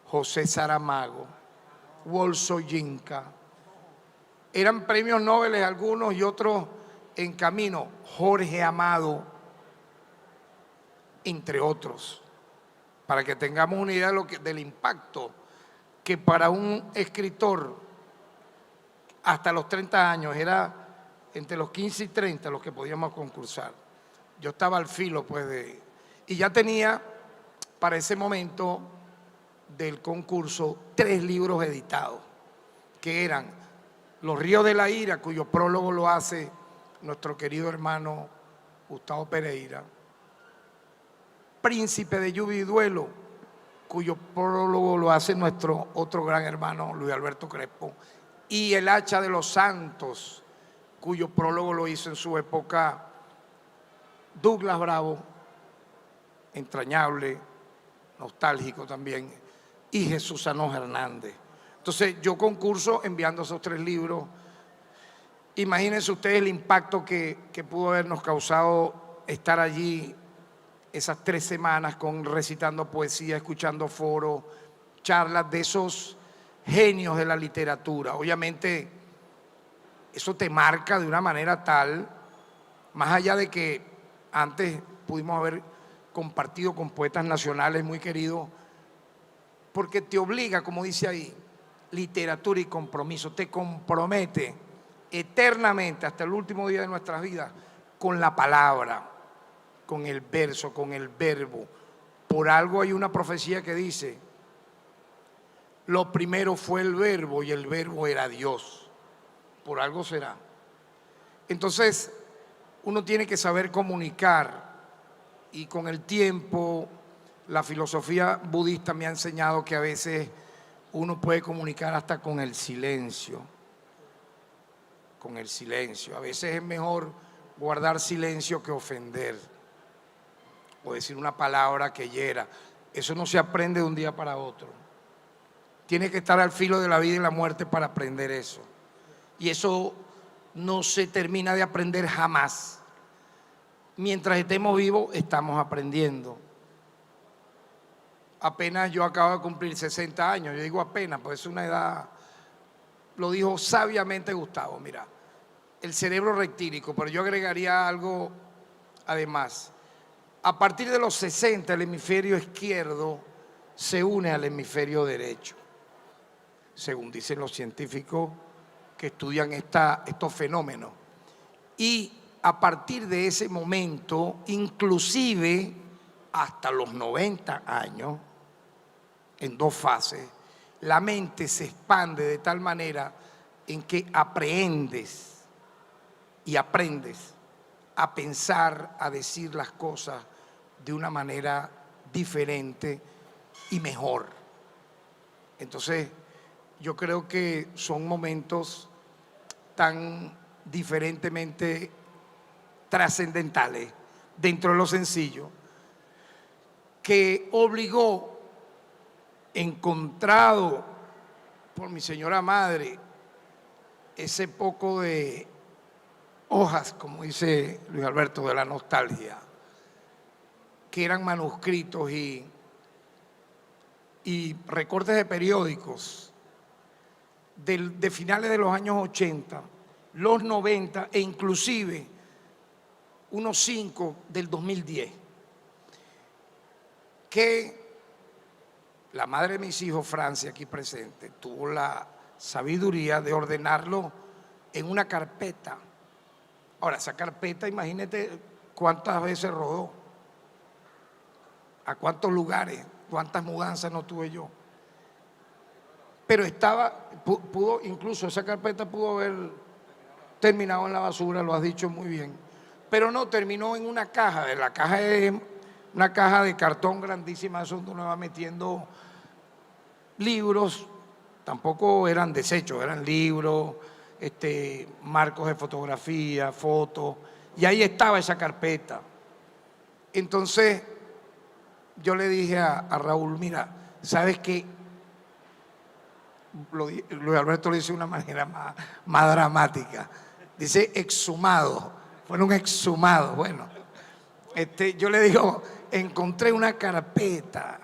José Saramago, Wolso Yinka. Eran premios Nobel algunos y otros en camino, Jorge Amado, entre otros, para que tengamos una idea del impacto que para un escritor hasta los 30 años, era entre los 15 y 30 los que podíamos concursar. Yo estaba al filo, pues, y ya tenía para ese momento del concurso 3 libros editados, que eran Los ríos de la ira, cuyo prólogo lo hace nuestro querido hermano Gustavo Pereira, Príncipe de lluvia y duelo, cuyo prólogo lo hace nuestro otro gran hermano Luis Alberto Crespo, y El hacha de los santos, cuyo prólogo lo hizo en su época Douglas Bravo, entrañable, nostálgico también, y Jesús Sanós Hernández. Entonces yo concurso enviando esos 3 libros. Imagínense ustedes el impacto que pudo habernos causado estar allí esas 3 semanas recitando poesía, escuchando foros, charlas de esos genios de la literatura. Obviamente eso te marca de una manera tal, más allá de que antes pudimos haber compartido con poetas nacionales muy queridos, porque te obliga, como dice ahí, literatura y compromiso, te compromete eternamente hasta el último día de nuestras vidas con la palabra, con el verso, con el verbo. Por algo hay una profecía que dice: lo primero fue el verbo y el verbo era Dios. Por algo será. Entonces, uno tiene que saber comunicar, y con el tiempo la filosofía budista me ha enseñado que a veces uno puede comunicar hasta con el silencio. Con el silencio. A veces es mejor guardar silencio que ofender o decir una palabra que hiera. Eso no se aprende de un día para otro. Tiene que estar al filo de la vida y la muerte para aprender eso. Y eso no se termina de aprender jamás. Mientras estemos vivos, estamos aprendiendo. Apenas yo acabo de cumplir 60 años. Yo digo apenas, pues es una edad, lo dijo sabiamente Gustavo, mira, el cerebro rectílico, pero yo agregaría algo además. A partir de los 60, el hemisferio izquierdo se une al hemisferio derecho, según dicen los científicos que estudian estos fenómenos. Y a partir de ese momento, inclusive hasta los 90 años, en 2 fases, la mente se expande de tal manera en que aprehendes y aprendes a pensar, a decir las cosas de una manera diferente y mejor. Entonces, yo creo que son momentos tan diferentemente trascendentales dentro de lo sencillo, que obligó, encontrado por mi señora madre, ese poco de hojas, como dice Luis Alberto, de la nostalgia, que eran manuscritos y recortes de periódicos de finales de los años 80, los 90 e inclusive unos 5 del 2010, que la madre de mis hijos, Francia, aquí presente, tuvo la sabiduría de ordenarlo en una carpeta. Ahora, esa carpeta, imagínate cuántas veces rodó, a cuántos lugares, cuántas mudanzas no tuve yo. Pero pudo, incluso esa carpeta pudo haber terminado en la basura, lo has dicho muy bien, pero no, terminó en una caja. La caja es una caja de cartón grandísima, eso donde uno va metiendo libros, tampoco eran desechos, eran libros, marcos de fotografía, fotos, y ahí estaba esa carpeta. Entonces yo le dije a Raúl, mira, ¿sabes qué? Luis Alberto lo dice de una manera más dramática, dice exhumado, fueron exhumados. Bueno, yo le digo, encontré una carpeta,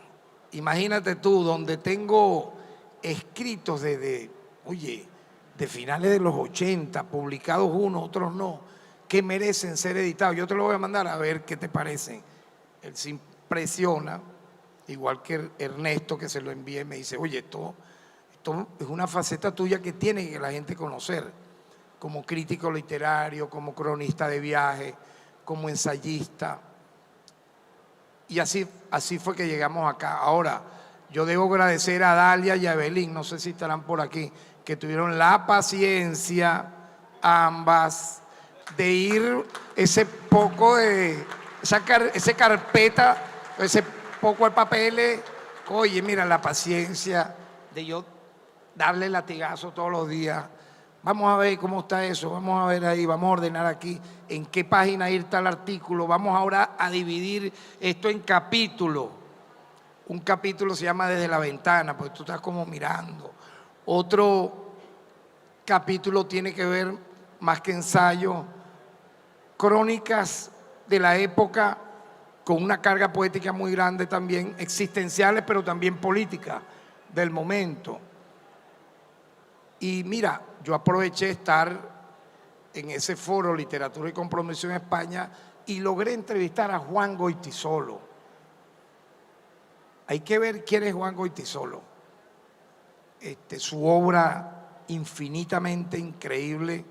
imagínate tú, donde tengo escritos de finales de los 80, publicados unos, otros no, que merecen ser editados. Yo te lo voy a mandar a ver qué te parece. Él se impresiona, igual que Ernesto, que se lo envié, me dice, oye, esto esto es una faceta tuya que tiene que la gente conocer, como crítico literario, como cronista de viaje, como ensayista. Y así fue que llegamos acá. Ahora, yo debo agradecer a Dalia y a Evelyn, no sé si estarán por aquí, que tuvieron la paciencia, ambas, de ir ese poco de, ese carpeta, ese poco de papeles. Oye, mira, la paciencia de yo darle latigazo todos los días. Vamos a ver cómo está eso, vamos a ver ahí, vamos a ordenar aquí en qué página ir tal artículo. Vamos ahora a dividir esto en capítulos. Un capítulo se llama Desde la Ventana, porque tú estás como mirando. Otro capítulo tiene que ver, más que ensayo, crónicas de la época con una carga poética muy grande también, existenciales, pero también políticas del momento. Y mira, yo aproveché estar en ese foro Literatura y Compromiso en España y logré entrevistar a Juan Goytisolo. Hay que ver quién es Juan Goytisolo. Su obra infinitamente increíble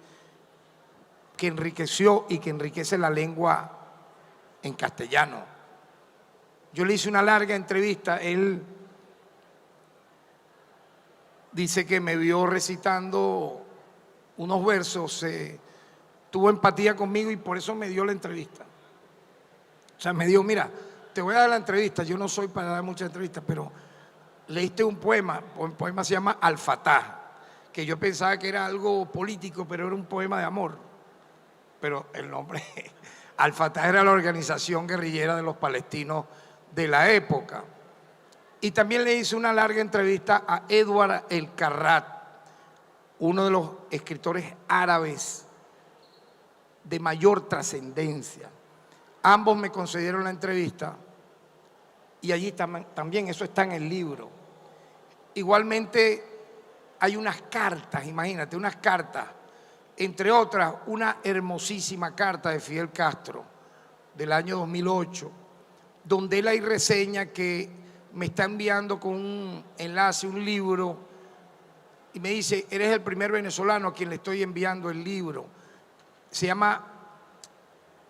que enriqueció y que enriquece la lengua en castellano. Yo le hice una larga entrevista, él dice que me vio recitando unos versos, tuvo empatía conmigo y por eso me dio la entrevista. O sea, me dijo, mira, te voy a dar la entrevista, yo no soy para dar muchas entrevistas, pero leíste un poema se llama Al-Fatah, que yo pensaba que era algo político, pero era un poema de amor. Pero el nombre, Al-Fatah era la organización guerrillera de los palestinos de la época. Y también le hice una larga entrevista a Edward el-Karrat, uno de los escritores árabes de mayor trascendencia. Ambos me concedieron la entrevista y allí también eso está en el libro. Igualmente hay unas cartas, imagínate, unas cartas, entre otras una hermosísima carta de Fidel Castro del año 2008, donde él ahí reseña que me está enviando con un enlace, un libro, y me dice, eres el primer venezolano a quien le estoy enviando el libro. Se llama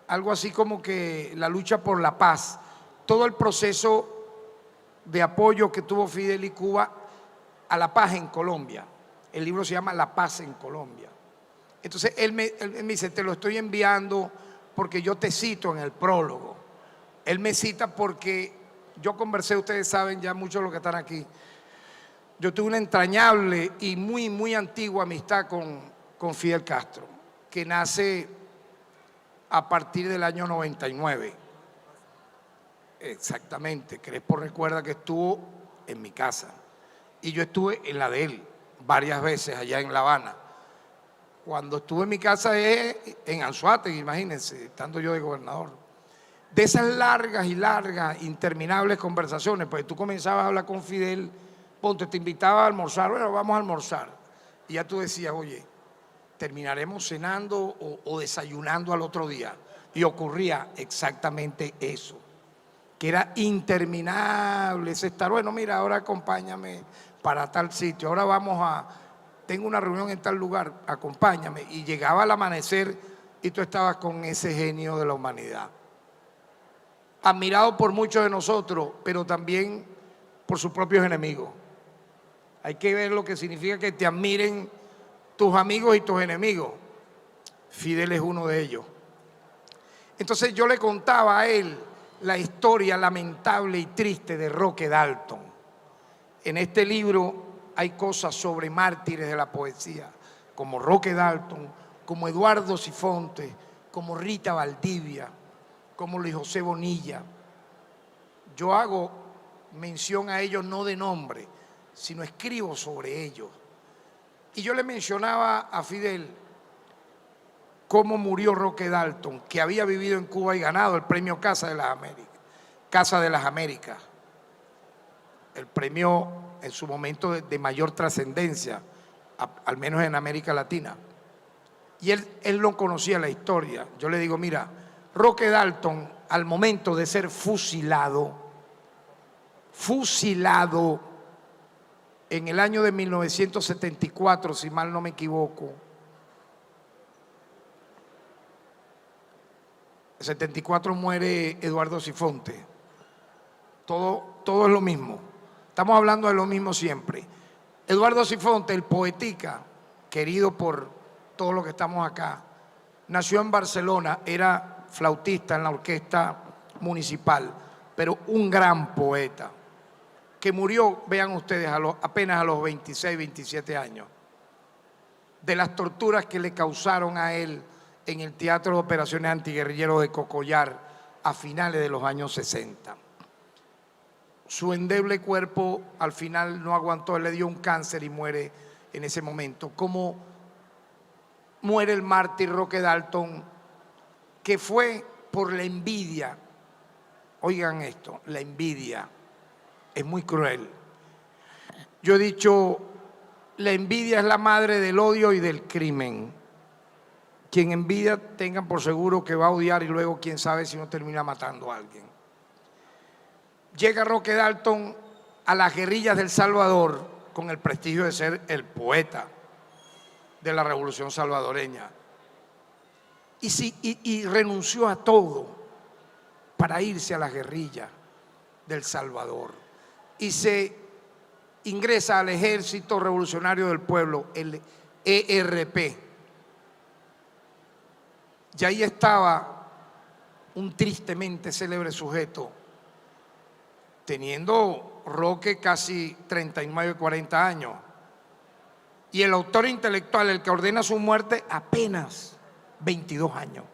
algo así como que la lucha por la paz. Todo el proceso de apoyo que tuvo Fidel y Cuba a la paz en Colombia. El libro se llama La Paz en Colombia. Entonces él me dice, te lo estoy enviando porque yo te cito en el prólogo. Él me cita porque yo conversé, ustedes saben ya muchos de los que están aquí, yo tuve una entrañable y muy, muy antigua amistad con Fidel Castro, que nace a partir del año 99. Exactamente, Crespo recuerda que estuvo en mi casa y yo estuve en la de él varias veces allá en La Habana. Cuando estuve en mi casa es en Anzoátegui, imagínense, estando yo de gobernador. De esas largas y largas, interminables conversaciones, pues tú comenzabas a hablar con Fidel, ponte, te invitaba a almorzar, bueno, vamos a almorzar. Y ya tú decías, oye, terminaremos cenando o desayunando al otro día. Y ocurría exactamente eso, que era interminable ese estar, bueno, mira, ahora acompáñame para tal sitio, ahora tengo una reunión en tal lugar, acompáñame. Y llegaba al amanecer y tú estabas con ese genio de la humanidad. Admirado por muchos de nosotros, pero también por sus propios enemigos. Hay que ver lo que significa que te admiren tus amigos y tus enemigos. Fidel es uno de ellos. Entonces yo le contaba a él la historia lamentable y triste de Roque Dalton. En este libro hay cosas sobre mártires de la poesía, como Roque Dalton, como Eduardo Sifonte, como Rita Valdivia, como Luis José Bonilla. Yo hago mención a ellos no de nombre, sino escribo sobre ellos. Y yo le mencionaba a Fidel cómo murió Roque Dalton, que había vivido en Cuba y ganado el premio Casa de las Américas, el premio en su momento de mayor trascendencia, al menos en América Latina. Y él no conocía la historia. Yo le digo, mira, Roque Dalton, al momento de ser fusilado, En el año de 1974, si mal no me equivoco, 74 muere Eduardo Sifonte. Todo es lo mismo. Estamos hablando de lo mismo siempre. Eduardo Sifonte, el poetica, querido por todos los que estamos acá, nació en Barcelona, era flautista en la orquesta municipal, pero un gran poeta, que murió, vean ustedes, apenas a los 26, 27 años, de las torturas que le causaron a él en el Teatro de Operaciones Antiguerrilleros de Cocollar a finales de los años 60. Su endeble cuerpo al final no aguantó, él le dio un cáncer y muere en ese momento. Como muere el mártir Roque Dalton, que fue por la envidia. Oigan esto, la envidia es muy cruel. Yo he dicho, la envidia es la madre del odio y del crimen. Quien envidia, tengan por seguro que va a odiar y luego quién sabe si no termina matando a alguien. Llega Roque Dalton a las guerrillas del Salvador con el prestigio de ser el poeta de la Revolución Salvadoreña. Y renunció a todo para irse a las guerrillas del Salvador. Y se ingresa al Ejército Revolucionario del Pueblo, el ERP. Y ahí estaba un tristemente célebre sujeto, teniendo Roque casi 39, 40 años. Y el autor intelectual, el que ordena su muerte, apenas 22 años.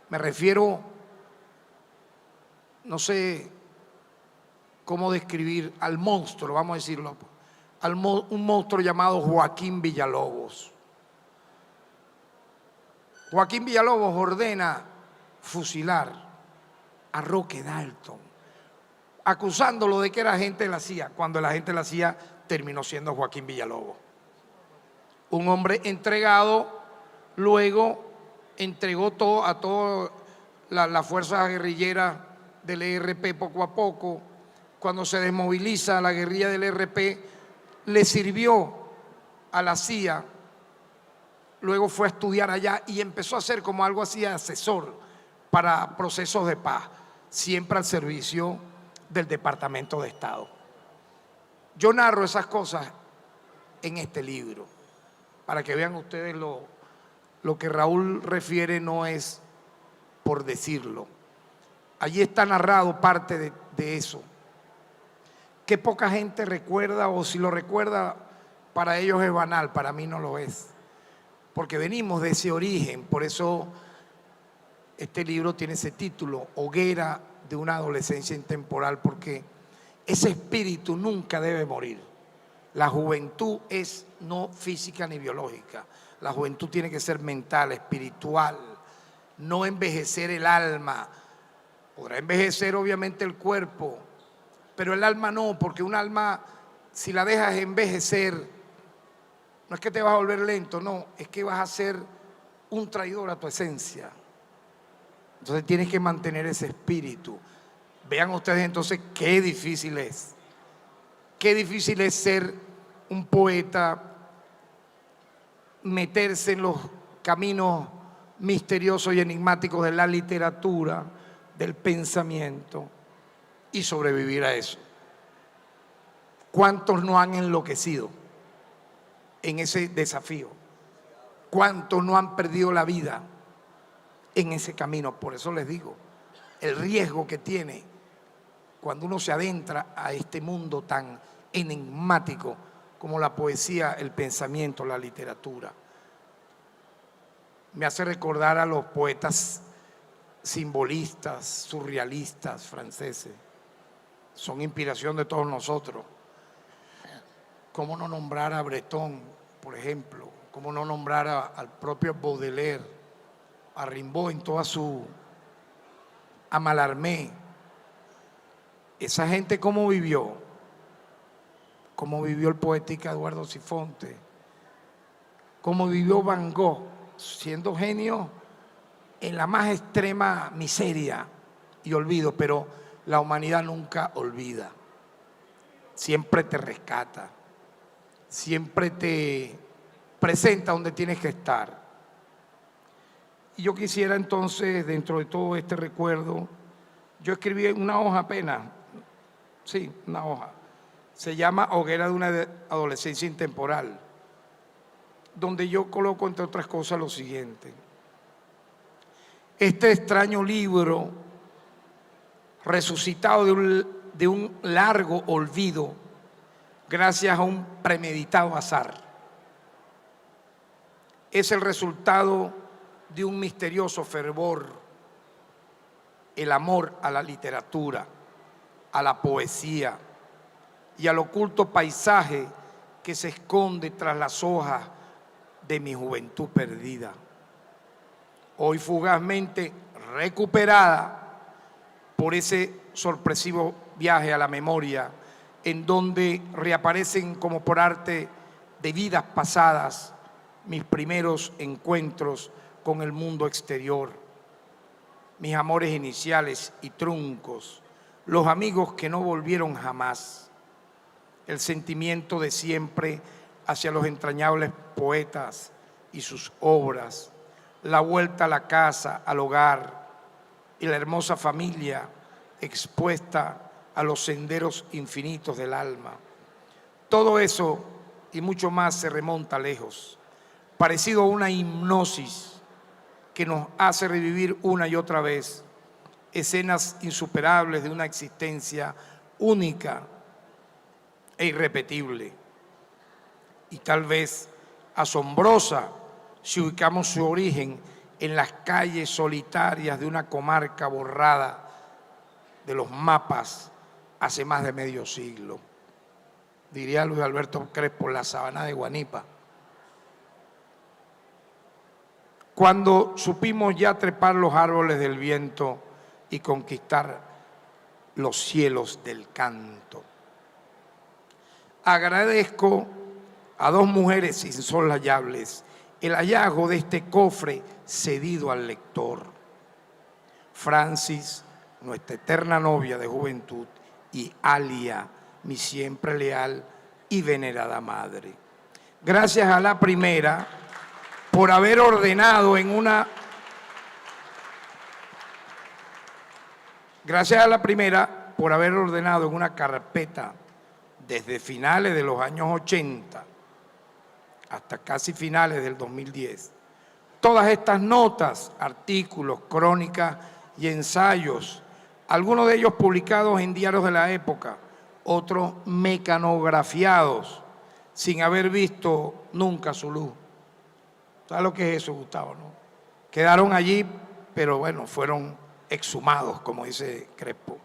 Me refiero, no sé cómo describir al monstruo, vamos a decirlo, un monstruo llamado Joaquín Villalobos. Joaquín Villalobos ordena fusilar a Roque Dalton, acusándolo de que era agente de la CIA, cuando el agente de la CIA terminó siendo Joaquín Villalobos. Un hombre entregado, luego entregó todo a todas las fuerzas guerrilleras del ERP poco a poco. Cuando se desmoviliza la guerrilla del ERP, le sirvió a la CIA. Luego fue a estudiar allá y empezó a ser como algo así asesor para procesos de paz, siempre al servicio del Departamento de Estado. Yo narro esas cosas en este libro, para que vean ustedes lo que Raúl refiere no es por decirlo. Allí está narrado parte de eso, que poca gente recuerda, o si lo recuerda, para ellos es banal, para mí no lo es. Porque venimos de ese origen, por eso este libro tiene ese título, Hoguera de una adolescencia intemporal, porque ese espíritu nunca debe morir. La juventud es no física ni biológica, la juventud tiene que ser mental, espiritual, no envejecer el alma. Podrá envejecer obviamente el cuerpo, pero el alma no, porque un alma, si la dejas envejecer, no es que te vas a volver lento, no, es que vas a ser un traidor a tu esencia. Entonces tienes que mantener ese espíritu. Vean ustedes entonces qué difícil es. Qué difícil es ser un poeta, meterse en los caminos misteriosos y enigmáticos de la literatura, del pensamiento y sobrevivir a eso. ¿Cuántos no han enloquecido en ese desafío? ¿Cuántos no han perdido la vida en ese camino? Por eso les digo, el riesgo que tiene cuando uno se adentra a este mundo tan enigmático como la poesía, el pensamiento, la literatura. Me hace recordar a los poetas simbolistas, surrealistas franceses. Son inspiración de todos nosotros. ¿Cómo no nombrar a Breton, por ejemplo? ¿Cómo no nombrar al propio Baudelaire, a Rimbaud en toda su... a Mallarmé? Esa gente, ¿cómo vivió? ¿Cómo vivió el poética Eduardo Sifonte? ¿Cómo vivió Van Gogh, siendo genio en la más extrema miseria y olvido? Pero la humanidad nunca olvida, siempre te rescata. siempre te presenta donde tienes que estar. Y yo quisiera entonces, dentro de todo este recuerdo, yo escribí una hoja apenas, sí, una hoja. Se llama Hoguera de una adolescencia intemporal, donde yo coloco, entre otras cosas, lo siguiente. Este extraño libro, resucitado de un largo olvido, gracias a un premeditado azar, es el resultado de un misterioso fervor, el amor a la literatura, a la poesía y al oculto paisaje que se esconde tras las hojas de mi juventud perdida. Hoy fugazmente recuperada por ese sorpresivo viaje a la memoria, en donde reaparecen como por arte de vidas pasadas mis primeros encuentros con el mundo exterior, mis amores iniciales y truncos, los amigos que no volvieron jamás, el sentimiento de siempre hacia los entrañables poetas y sus obras, la vuelta a la casa, al hogar y la hermosa familia expuesta a los senderos infinitos del alma. Todo eso y mucho más se remonta lejos, parecido a una hipnosis que nos hace revivir una y otra vez escenas insuperables de una existencia única e irrepetible, y tal vez asombrosa si ubicamos su origen en las calles solitarias de una comarca borrada de los mapas hace más de medio siglo. Diría Luis Alberto Crespo, la sabana de Guanipa. Cuando supimos ya trepar los árboles del viento y conquistar los cielos del canto. Agradezco a dos mujeres insoslayables el hallazgo de este cofre cedido al lector. Francis, nuestra eterna novia de juventud, y Alia, mi siempre leal y venerada madre. Gracias a la primera por haber ordenado en una... Gracias a la primera por haber ordenado en una carpeta desde finales de los años 80 hasta casi finales del 2010, todas estas notas, artículos, crónicas y ensayos, algunos de ellos publicados en diarios de la época, otros mecanografiados, sin haber visto nunca su luz. ¿Sabes lo que es eso, Gustavo, no? Quedaron allí, pero bueno, fueron exhumados, como dice Crespo.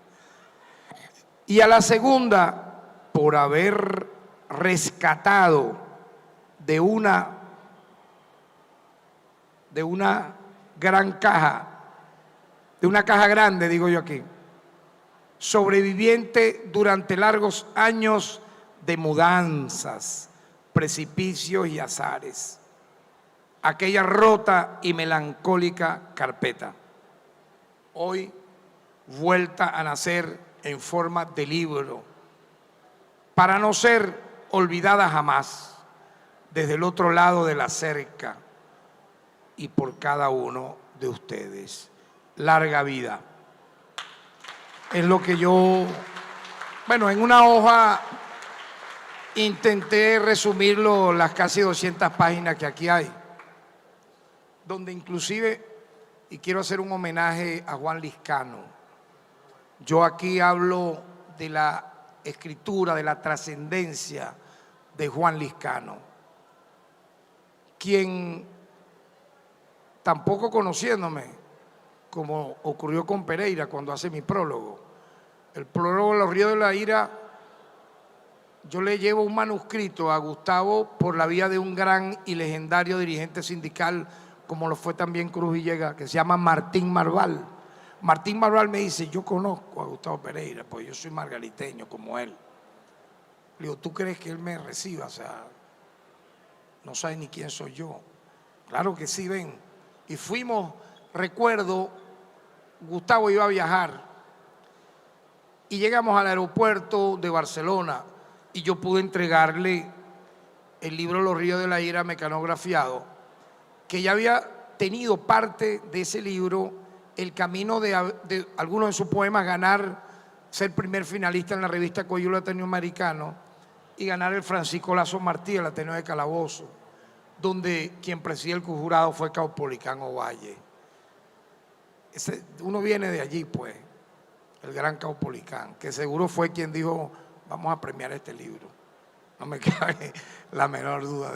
Y a la segunda, por haber rescatado de una gran caja, de una caja grande, digo yo aquí, sobreviviente durante largos años de mudanzas, precipicios y azares, aquella rota y melancólica carpeta, hoy vuelta a nacer en forma de libro, para no ser olvidada jamás, desde el otro lado de la cerca y por cada uno de ustedes. Larga vida. Es lo que yo, bueno, en una hoja intenté resumirlo, las casi 200 páginas que aquí hay, donde inclusive, y quiero hacer un homenaje a Juan Liscano, yo aquí hablo de la escritura, de la trascendencia de Juan Liscano, quien, tampoco conociéndome, como ocurrió con Pereira cuando hace mi prólogo, el prólogo de Los Ríos de la Ira, yo le llevo un manuscrito a Gustavo por la vía de un gran y legendario dirigente sindical, como lo fue también Cruz Villegas, que se llama Martín Marval. Martín Marval me dice, yo conozco a Gustavo Pereira, pues yo soy margariteño como él. Le digo, ¿tú crees que él me reciba? O sea, no sabe ni quién soy yo. Claro que sí, ven. Y fuimos, recuerdo, Gustavo iba a viajar y llegamos al aeropuerto de Barcelona y yo pude entregarle el libro Los ríos de la ira mecanografiado, que ya había tenido parte de ese libro el camino de algunos de sus poemas ganar, ser primer finalista en la revista Coyulo Latinoamericano y ganar el Francisco Lazo Martí, el Ateneo de Calabozo, donde quien presidía el jurado fue Caupolicán Ovalle. Uno viene de allí, pues, el gran Caupolicán, que seguro fue quien dijo, vamos a premiar este libro. No me cabe la menor duda.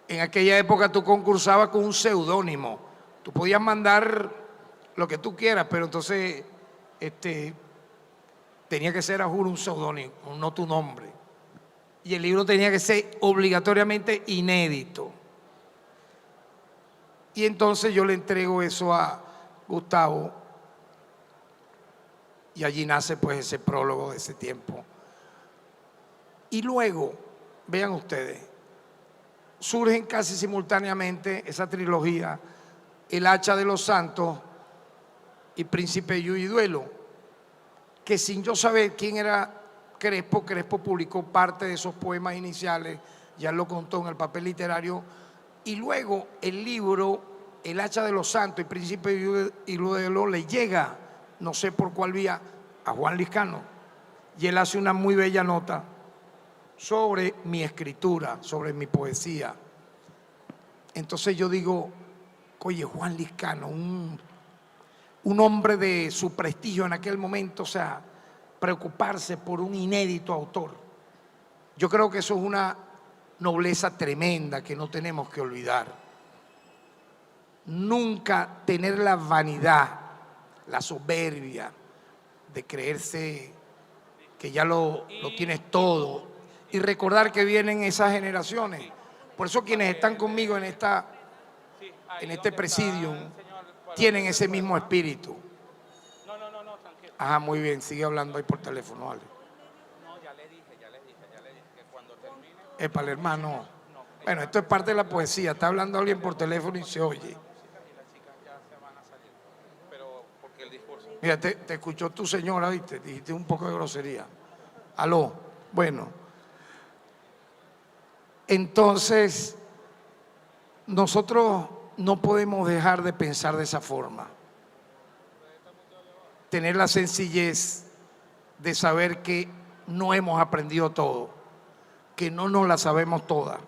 En aquella época tú concursabas con un seudónimo. Tú podías mandar lo que tú quieras, pero entonces tenía que ser a juro un seudónimo, no tu nombre. Y el libro tenía que ser obligatoriamente inédito. Y entonces yo le entrego eso a Gustavo y allí nace pues ese prólogo de ese tiempo. Y luego, vean ustedes, surgen casi simultáneamente esa trilogía, El hacha de los santos y Príncipe Yuyi Duelo, que sin yo saber quién era Crespo publicó parte de esos poemas iniciales, ya lo contó en el papel literario, y luego el libro El hacha de los santos y Príncipe Yuyi Duelo le llega, no sé por cuál vía, a Juan Liscano, y él hace una muy bella nota sobre mi escritura, sobre mi poesía. Entonces yo digo, oye, Juan Liscano, un hombre de su prestigio en aquel momento, o sea, preocuparse por un inédito autor. Yo creo que eso es una nobleza tremenda que no tenemos que olvidar. Nunca tener la vanidad, la soberbia de creerse que ya lo tienes todo y recordar que vienen esas generaciones. Por eso quienes están conmigo en este presidium tienen ese mismo espíritu. Ajá, muy bien, sigue hablando ahí por teléfono, vale. No, ya le dije que cuando termine. Para el hermano. Bueno, esto es parte de la poesía. Está hablando alguien por teléfono y se oye. Mira, te escuchó tu señora, ¿viste? Dijiste un poco de grosería. Aló. Bueno. Entonces, nosotros no podemos dejar de pensar de esa forma. Tener la sencillez de saber que no hemos aprendido todo, que no nos la sabemos toda,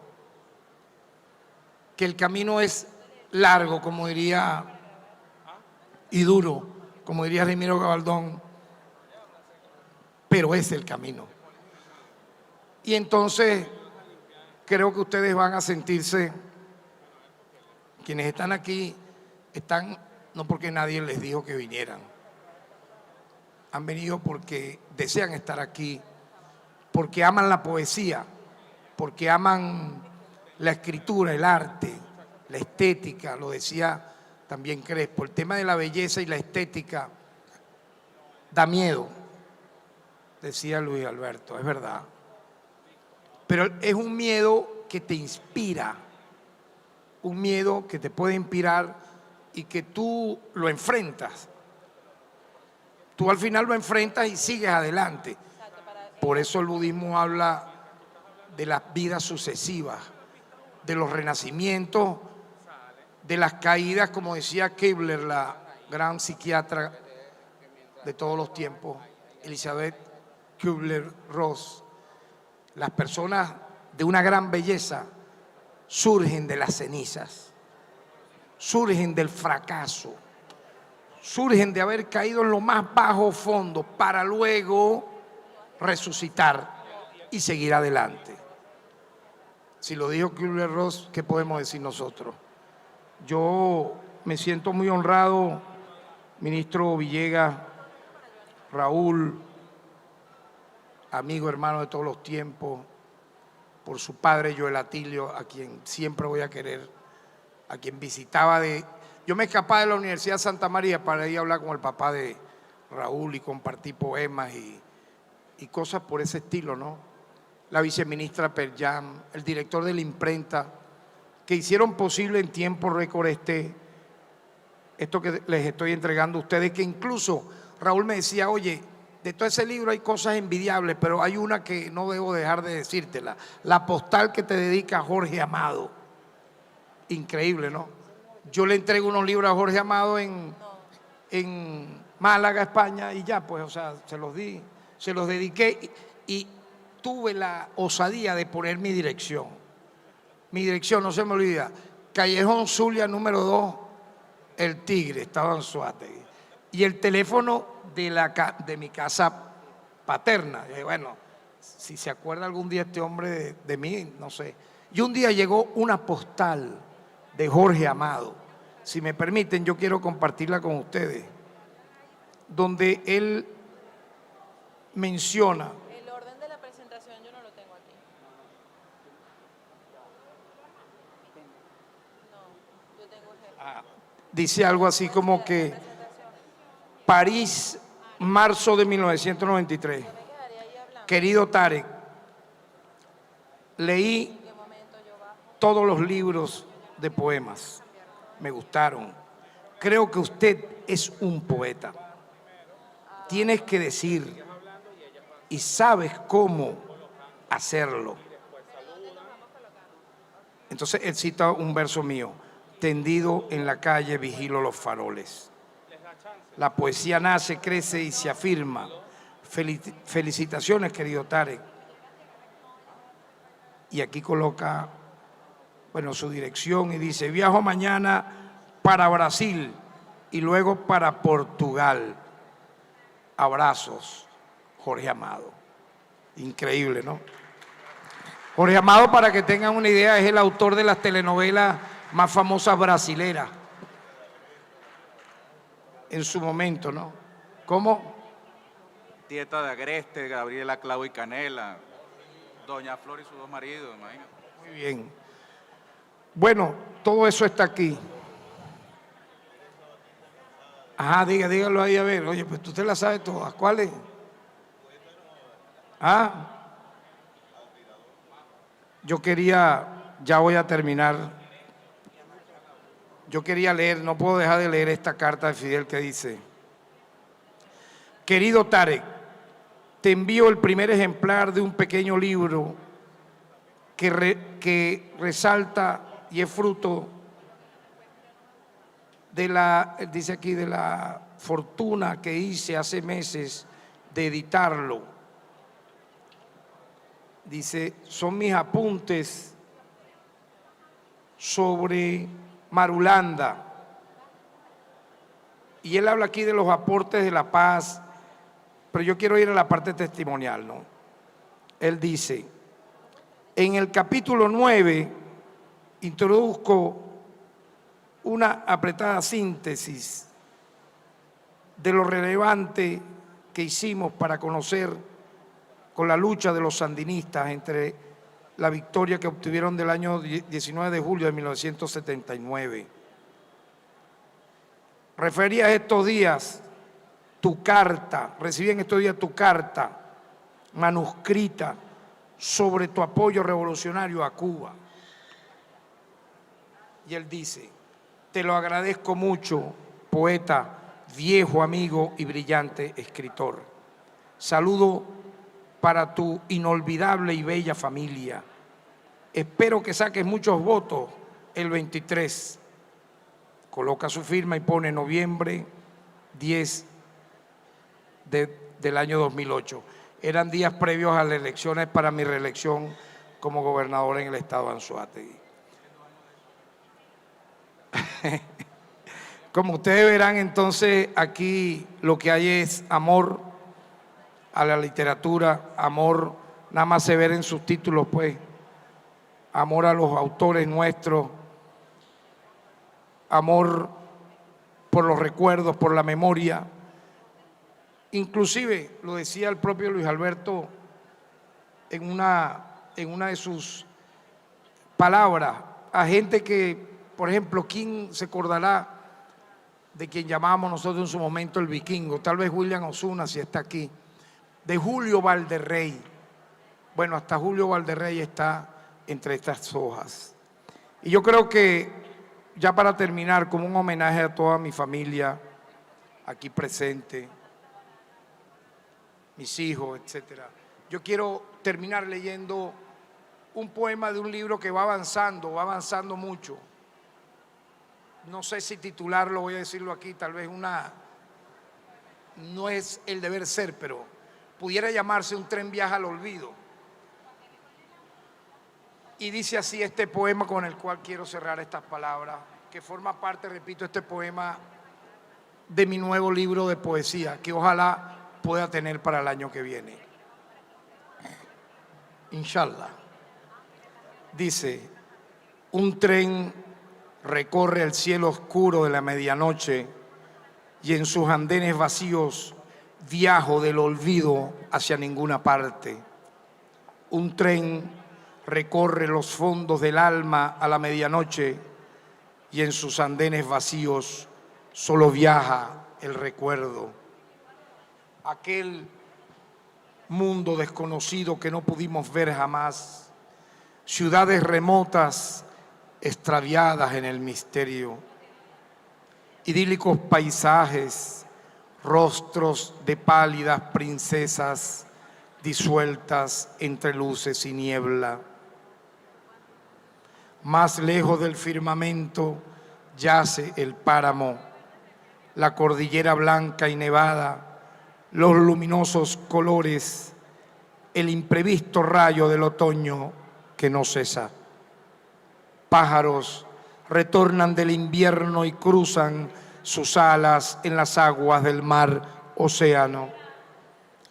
que el camino es largo, como diría, y duro, como diría Ramiro Gabaldón, pero es el camino. Y entonces creo que ustedes van a sentirse, quienes están aquí, están no porque nadie les dijo que vinieran, han venido porque desean estar aquí, porque aman la poesía, porque aman la escritura, el arte, la estética, lo decía también Crespo. El tema de la belleza y la estética da miedo, decía Luis Alberto, es verdad. Pero es un miedo que te inspira, un miedo que te puede inspirar y que tú lo enfrentas. Tú al final lo enfrentas y sigues adelante. Por eso el budismo habla de las vidas sucesivas, de los renacimientos, de las caídas, como decía Kepler, la gran psiquiatra de todos los tiempos, Elizabeth Kubler-Ross. Las personas de una gran belleza surgen de las cenizas, surgen del fracaso, surgen de haber caído en lo más bajo fondo para luego resucitar y seguir adelante. Si lo dijo Kubler-Ross, ¿qué podemos decir nosotros? Yo me siento muy honrado, ministro Villegas, Raúl, amigo, hermano de todos los tiempos, por su padre Joel Atilio, a quien siempre voy a querer, a quien visitaba Yo me escapaba de la Universidad de Santa María para ir a hablar con el papá de Raúl y compartir poemas y cosas por ese estilo, ¿no? La viceministra Perjam, el director de la imprenta, que hicieron posible en tiempo récord esto que les estoy entregando a ustedes, que incluso Raúl me decía, oye, de todo ese libro hay cosas envidiables, pero hay una que no debo dejar de decírtela. La postal que te dedica Jorge Amado. Increíble, ¿no? Yo le entrego unos libros a Jorge Amado en Málaga, España, y ya, pues, o sea, se los di, se los dediqué y tuve la osadía de poner mi dirección. Mi dirección, no se me olvida, Callejón Zulia número 2, El Tigre, estaba en Anzoátegui. Y el teléfono de mi casa paterna. Y bueno, si se acuerda algún día este hombre de mí, no sé. Y un día llegó una postal de Jorge Amado. Si me permiten, yo quiero compartirla con ustedes, donde él menciona. El orden de la presentación yo no lo tengo aquí. No, yo tengo el jefe. Dice algo así como que París, marzo de 1993. Yo me quedaría ahí hablando. Querido Tarek, leí ¿En qué momento yo bajo? todos los libros de poemas. Me gustaron. Creo que usted es un poeta. Tienes que decir y sabes cómo hacerlo. Entonces él cita un verso mío. Tendido en la calle vigilo los faroles. La poesía nace, crece y se afirma. Felicitaciones, querido Tarek. Y aquí coloca, bueno, su dirección y dice, viajo mañana para Brasil y luego para Portugal. Abrazos, Jorge Amado. Increíble, ¿no? Jorge Amado, para que tengan una idea, es el autor de las telenovelas más famosas brasileras. En su momento, ¿no? ¿Cómo? Tieta de Agreste, Gabriela, Clau y Canela, Doña Flor y sus dos maridos, imagínate. Muy bien. Bueno, todo eso está aquí. Ajá, dígalo ahí a ver. Oye, pues tú te la sabes todas. ¿Cuáles? Yo quería, ya voy a terminar. Yo quería leer, no puedo dejar de leer esta carta de Fidel que dice: querido Tarek, te envío el primer ejemplar de un pequeño libro que resalta y es fruto de dice aquí, de la fortuna que hice hace meses de editarlo. Dice, son mis apuntes sobre Marulanda. Y él habla aquí de los aportes de la paz, pero yo quiero ir a la parte testimonial, ¿no? Él dice, en el capítulo 9 introduzco una apretada síntesis de lo relevante que hicimos para conocer con la lucha de los sandinistas entre la victoria que obtuvieron del año 19 de julio de 1979. Refería a estos días tu carta, recibí en estos días tu carta manuscrita sobre tu apoyo revolucionario a Cuba. Y él dice, te lo agradezco mucho, poeta, viejo amigo y brillante escritor. Saludo para tu inolvidable y bella familia. Espero que saques muchos votos el 23. Coloca su firma y pone noviembre 10 del año 2008. Eran días previos a las elecciones para mi reelección como gobernador en el estado de Anzoátegui. Como ustedes verán, entonces, aquí lo que hay es amor a la literatura, amor, nada más se ve en sus títulos, pues, amor a los autores nuestros, amor por los recuerdos, por la memoria. Inclusive, lo decía el propio Luis Alberto en una de sus palabras, a gente que, por ejemplo, ¿quién se acordará de quien llamábamos nosotros en su momento el vikingo? Tal vez William Osuna, si está aquí. De Julio Valderrey. Bueno, hasta Julio Valderrey está entre estas hojas. Y yo creo que, ya para terminar, como un homenaje a toda mi familia aquí presente, mis hijos, etc. Yo quiero terminar leyendo un poema de un libro que va avanzando mucho. No sé si titularlo, voy a decirlo aquí, tal vez no es el deber ser, pero pudiera llamarse Un tren viaja al olvido. Y dice así este poema con el cual quiero cerrar estas palabras, que forma parte, repito, este poema de mi nuevo libro de poesía, que ojalá pueda tener para el año que viene. Inshallah. Dice: un tren recorre el cielo oscuro de la medianoche y en sus andenes vacíos viajo del olvido hacia ninguna parte. Un tren recorre los fondos del alma a la medianoche y en sus andenes vacíos solo viaja el recuerdo. Aquel mundo desconocido que no pudimos ver jamás, ciudades remotas extraviadas en el misterio, idílicos paisajes, rostros de pálidas princesas disueltas entre luces y niebla. Más lejos del firmamento yace el páramo, la cordillera blanca y nevada, los luminosos colores, el imprevisto rayo del otoño que no cesa. Pájaros retornan del invierno y cruzan sus alas en las aguas del mar océano,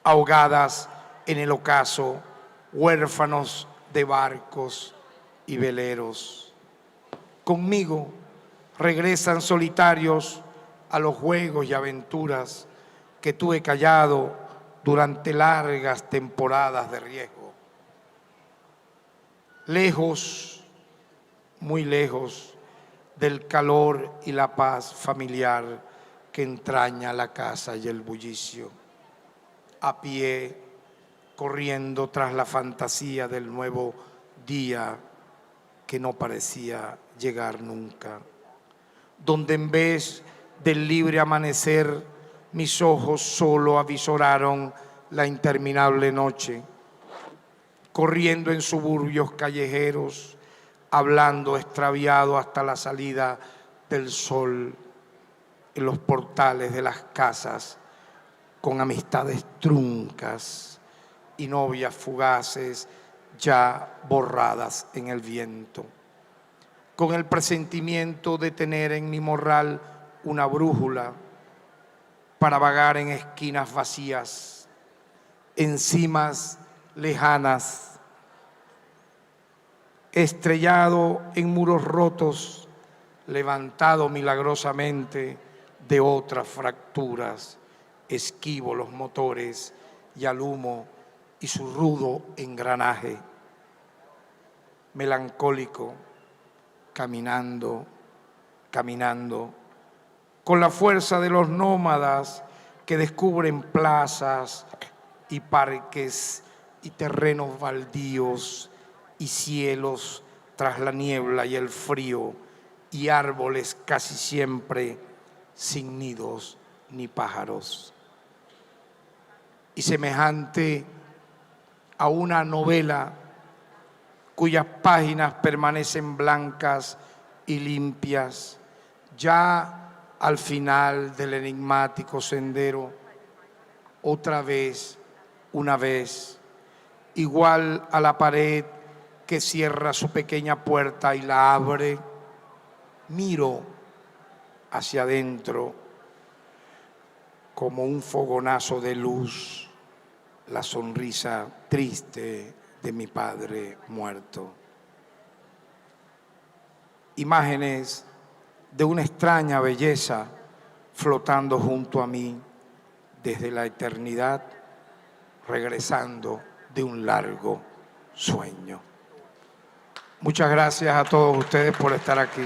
ahogadas en el ocaso, huérfanos de barcos y veleros. Conmigo regresan solitarios a los juegos y aventuras que tuve callado durante largas temporadas de riesgo. Lejos, muy lejos del calor y la paz familiar que entraña la casa y el bullicio. A pie, corriendo tras la fantasía del nuevo día que no parecía llegar nunca, donde en vez del libre amanecer mis ojos solo avisoraron la interminable noche, corriendo en suburbios callejeros, hablando extraviado hasta la salida del sol en los portales de las casas, con amistades truncas y novias fugaces ya borradas en el viento, con el presentimiento de tener en mi morral una brújula para vagar en esquinas vacías, en cimas lejanas, estrellado en muros rotos, levantado milagrosamente de otras fracturas, esquivo los motores y al humo y su rudo engranaje. Melancólico, caminando, con la fuerza de los nómadas que descubren plazas y parques y terrenos baldíos y cielos tras la niebla y el frío y árboles casi siempre sin nidos ni pájaros. Y semejante a una novela cuyas páginas permanecen blancas y limpias, ya al final del enigmático sendero, otra vez, una vez, igual a la pared que cierra su pequeña puerta y la abre, miro hacia adentro como un fogonazo de luz, la sonrisa triste de mi padre muerto. Imágenes de una extraña belleza flotando junto a mí desde la eternidad, regresando de un largo sueño. Muchas gracias a todos ustedes por estar aquí.